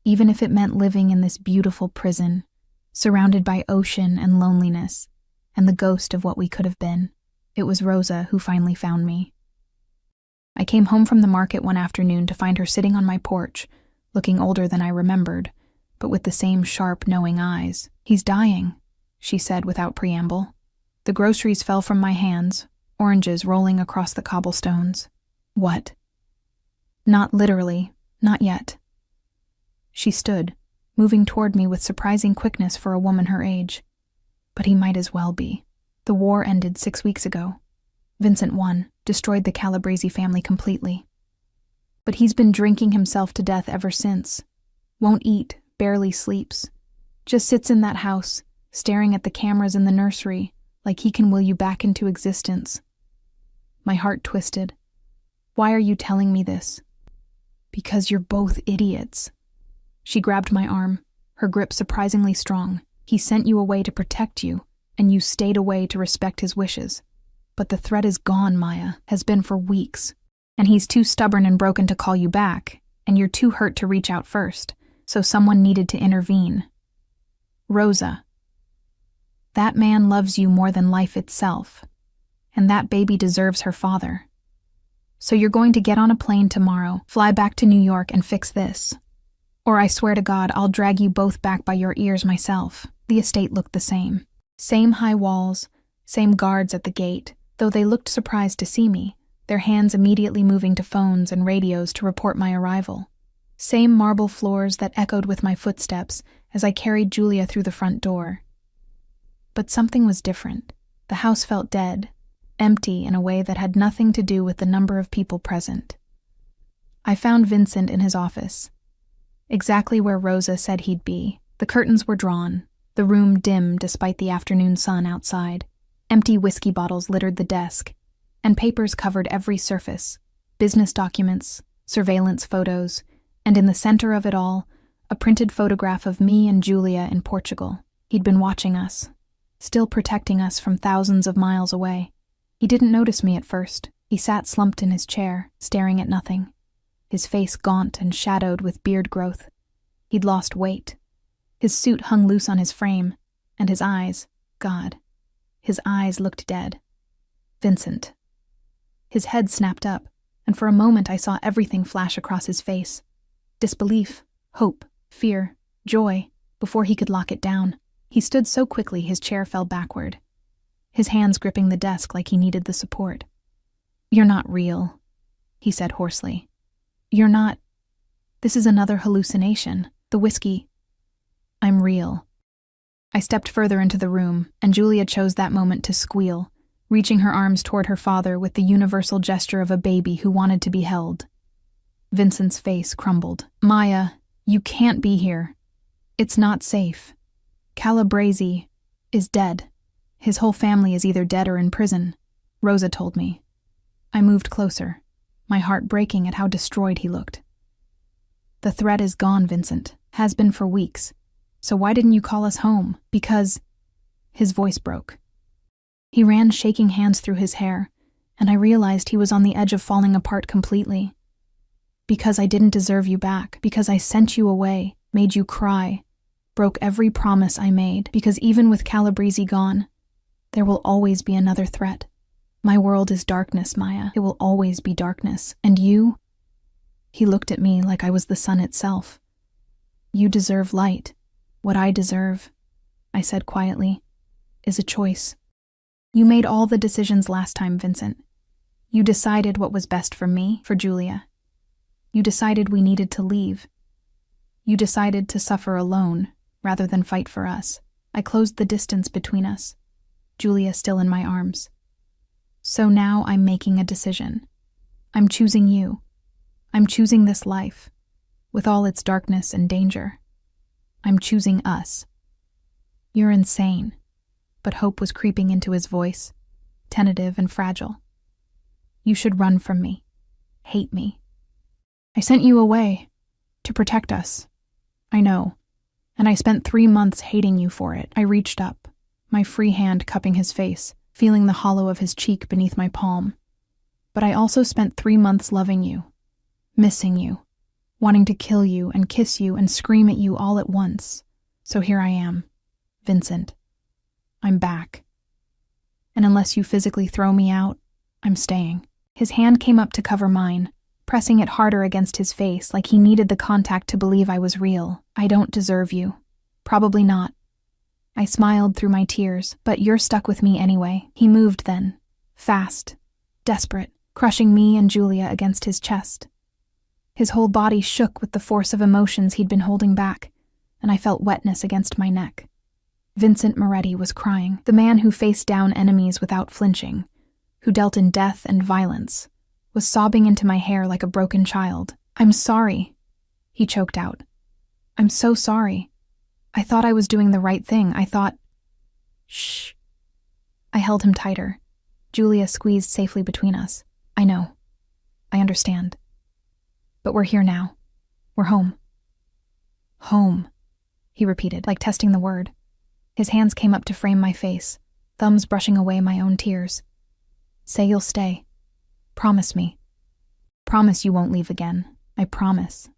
even if it meant living in this beautiful prison, surrounded by ocean and loneliness, and the ghost of what we could have been. It was Rosa who finally found me. I came home from the market one afternoon to find her sitting on my porch, looking older than I remembered, but with the same sharp, knowing eyes. "He's dying," she said without preamble. The groceries fell from my hands, oranges rolling across the cobblestones. "What?" "Not literally, not yet." She stood, moving toward me with surprising quickness for a woman her age. "But he might as well be. The war ended 6 weeks ago. Vincent won, destroyed the Calabrese family completely. But he's been drinking himself to death ever since. Won't eat, barely sleeps. Just sits in that house, staring at the cameras in the nursery, like he can will you back into existence." My heart twisted. "Why are you telling me this?" "Because you're both idiots." She grabbed my arm, her grip surprisingly strong. "He sent you away to protect you, and you stayed away to respect his wishes. But the threat is gone, Maya, has been for weeks. And he's too stubborn and broken to call you back, and you're too hurt to reach out first, so someone needed to intervene. Rosa. That man loves you more than life itself, and that baby deserves her father. So you're going to get on a plane tomorrow, fly back to New York and fix this. Or I swear to God, I'll drag you both back by your ears myself." The estate looked the same. Same high walls, same guards at the gate, though they looked surprised to see me, their hands immediately moving to phones and radios to report my arrival. Same marble floors that echoed with my footsteps as I carried Julia through the front door. But something was different. The house felt dead, empty in a way that had nothing to do with the number of people present. I found Vincent in his office, exactly where Rosa said he'd be. The curtains were drawn, the room dim despite the afternoon sun outside. Empty whiskey bottles littered the desk, and papers covered every surface, business documents, surveillance photos, and in the center of it all, a printed photograph of me and Julia in Portugal. He'd been watching us, still protecting us from thousands of miles away. He didn't notice me at first. He sat slumped in his chair, staring at nothing, his face gaunt and shadowed with beard growth. He'd lost weight. His suit hung loose on his frame, and his eyes, God, his eyes looked dead. Vincent. His head snapped up, and for a moment I saw everything flash across his face. Disbelief, hope, fear, joy, before he could lock it down. He stood so quickly his chair fell backward, his hands gripping the desk like he needed the support. "You're not real," he said hoarsely. "You're not. This is another hallucination. The whiskey. I'm real." I stepped further into the room, and Julia chose that moment to squeal, reaching her arms toward her father with the universal gesture of a baby who wanted to be held. Vincent's face crumbled. "Maya, you can't be here. It's not safe. Calabrese is dead. His whole family is either dead or in prison," Rosa told me. I moved closer, my heart breaking at how destroyed he looked. "The threat is gone, Vincent. Has been for weeks. So why didn't you call us home?" "Because..." His voice broke. He ran shaking hands through his hair, and I realized he was on the edge of falling apart completely. "Because I didn't deserve you back. Because I sent you away, made you cry, broke every promise I made. Because even with Calabrese gone, there will always be another threat. My world is darkness, Maya. It will always be darkness. And you..." He looked at me like I was the sun itself. "You deserve light. What I deserve," I said quietly, "is a choice. You made all the decisions last time, Vincent. You decided what was best for me, for Julia. You decided we needed to leave. You decided to suffer alone, rather than fight for us. I closed the distance between us, Julia still in my arms. So now I'm making a decision. I'm choosing you. I'm choosing this life, with all its darkness and danger. I'm choosing us. You're insane. But hope was creeping into his voice, tentative and fragile. You should run from me, hate me. I sent you away, to protect us. I know, and I spent 3 months hating you for it. I reached up, my free hand cupping his face, feeling the hollow of his cheek beneath my palm. But I also spent 3 months loving you, missing you, wanting to kill you and kiss you and scream at you all at once. So here I am, Vincent. I'm back. And unless you physically throw me out, I'm staying. His hand came up to cover mine, pressing it harder against his face like he needed the contact to believe I was real. I don't deserve you. Probably not. I smiled through my tears, but you're stuck with me anyway. He moved then, fast, desperate, crushing me and Julia against his chest. His whole body shook with the force of emotions he'd been holding back, and I felt wetness against my neck. Vincent Moretti was crying, the man who faced down enemies without flinching, who dealt in death and violence, was sobbing into my hair like a broken child. I'm sorry, he choked out. I'm so sorry. I thought I was doing the right thing. I thought... Shh. I held him tighter. Julia squeezed safely between us. I know. I understand. But we're here now. We're home. Home, he repeated, like testing the word. His hands came up to frame my face, thumbs brushing away my own tears. Say you'll stay. Promise me. Promise you won't leave again. I promise.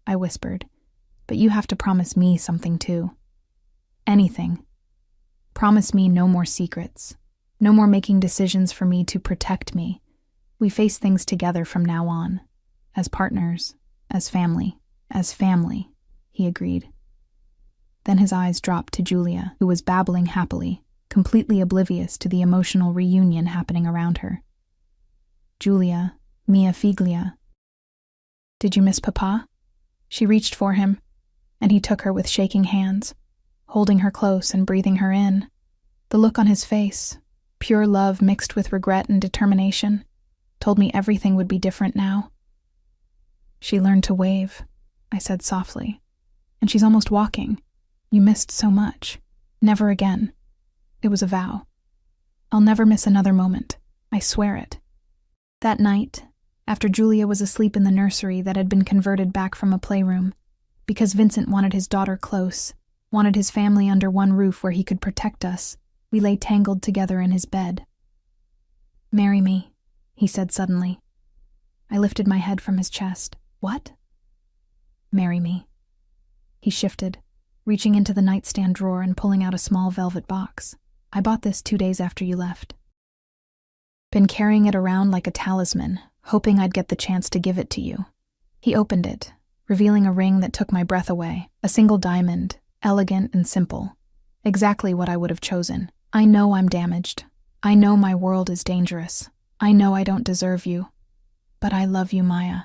I whispered. But you have to promise me something too. Anything. Promise me no more secrets. No more making decisions for me to protect me. We face things together from now on. As partners. As family, he agreed. Then his eyes dropped to Julia, who was babbling happily, completely oblivious to the emotional reunion happening around her. Julia, mia figlia. Did you miss Papa? She reached for him, and he took her with shaking hands, holding her close and breathing her in. The look on his face, pure love mixed with regret and determination, told me everything would be different now. She learned to wave, I said softly, and she's almost walking. You missed so much. Never again. It was a vow. I'll never miss another moment. I swear it. That night, after Julia was asleep in the nursery that had been converted back from a playroom, because Vincent wanted his daughter close, wanted his family under one roof where he could protect us, we lay tangled together in his bed. Marry me, he said suddenly. I lifted my head from his chest. What? Marry me. He shifted, reaching into the nightstand drawer and pulling out a small velvet box. I bought this 2 days after you left. Been carrying it around like a talisman, hoping I'd get the chance to give it to you. He opened it, revealing a ring that took my breath away, a single diamond, elegant and simple, exactly what I would have chosen. I know I'm damaged. I know my world is dangerous. I know I don't deserve you. But I love you, Maya.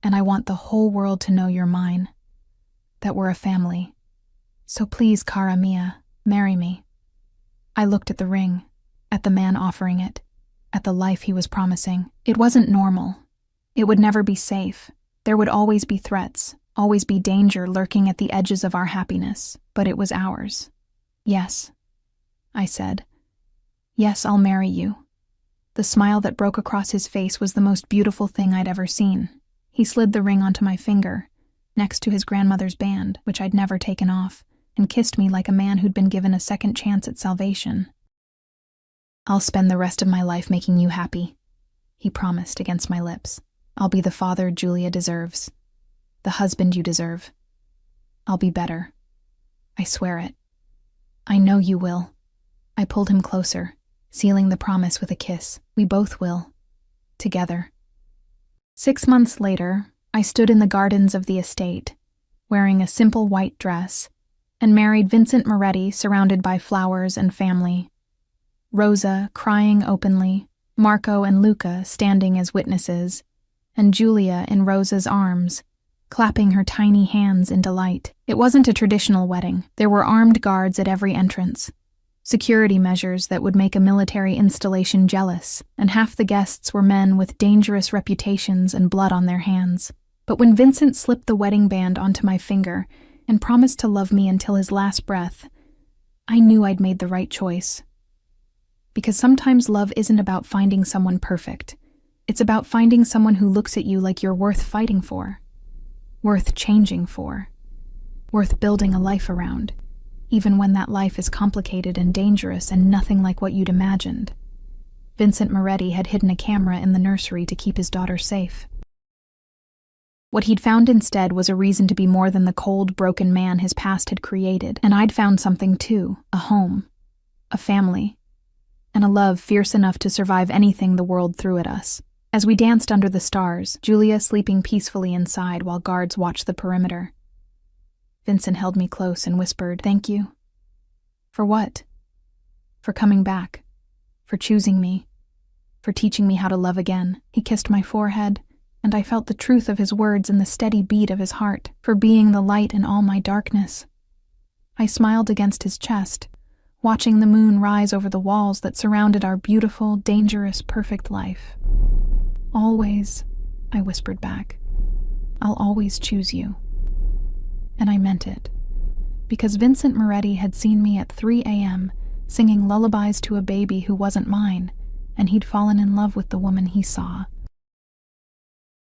And I want the whole world to know you're mine. That we're a family. So please, cara mia, marry me. I looked at the ring, at the man offering it, at the life he was promising. It wasn't normal. It would never be safe. There would always be threats, always be danger lurking at the edges of our happiness, but it was ours. Yes, I said. Yes, I'll marry you. The smile that broke across his face was the most beautiful thing I'd ever seen. He slid the ring onto my finger, next to his grandmother's band, which I'd never taken off, and kissed me like a man who'd been given a second chance at salvation. I'll spend the rest of my life making you happy, he promised against my lips. I'll be the father Julia deserves, the husband you deserve. I'll be better. I swear it. I know you will. I pulled him closer, sealing the promise with a kiss. We both will. Together. 6 months later, I stood in the gardens of the estate, wearing a simple white dress, and married Vincent Moretti surrounded by flowers and family. Rosa, crying openly, Marco and Luca standing as witnesses, and Julia in Rosa's arms, clapping her tiny hands in delight. It wasn't a traditional wedding. There were armed guards at every entrance, security measures that would make a military installation jealous, and half the guests were men with dangerous reputations and blood on their hands. But when Vincent slipped the wedding band onto my finger and promised to love me until his last breath, I knew I'd made the right choice. Because sometimes love isn't about finding someone perfect. It's about finding someone who looks at you like you're worth fighting for, worth changing for, worth building a life around, even when that life is complicated and dangerous and nothing like what you'd imagined. Vincent Moretti had hidden a camera in the nursery to keep his daughter safe. What he'd found instead was a reason to be more than the cold, broken man his past had created, and I'd found something too, a home, a family, and a love fierce enough to survive anything the world threw at us. As we danced under the stars, Julia sleeping peacefully inside while guards watched the perimeter, Vincent held me close and whispered, "Thank you." For what? For coming back, for choosing me, for teaching me how to love again. He kissed my forehead, and I felt the truth of his words in the steady beat of his heart, for being the light in all my darkness. I smiled against his chest, watching the moon rise over the walls that surrounded our beautiful, dangerous, perfect life. "Always," I whispered back. "I'll always choose you." And I meant it, because Vincent Moretti had seen me at 3 a.m. singing lullabies to a baby who wasn't mine, and he'd fallen in love with the woman he saw.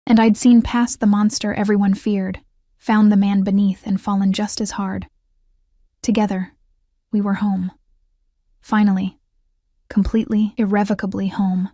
And I'd seen past the monster everyone feared, found the man beneath, and fallen just as hard. Together, we were home. Finally, completely, irrevocably home.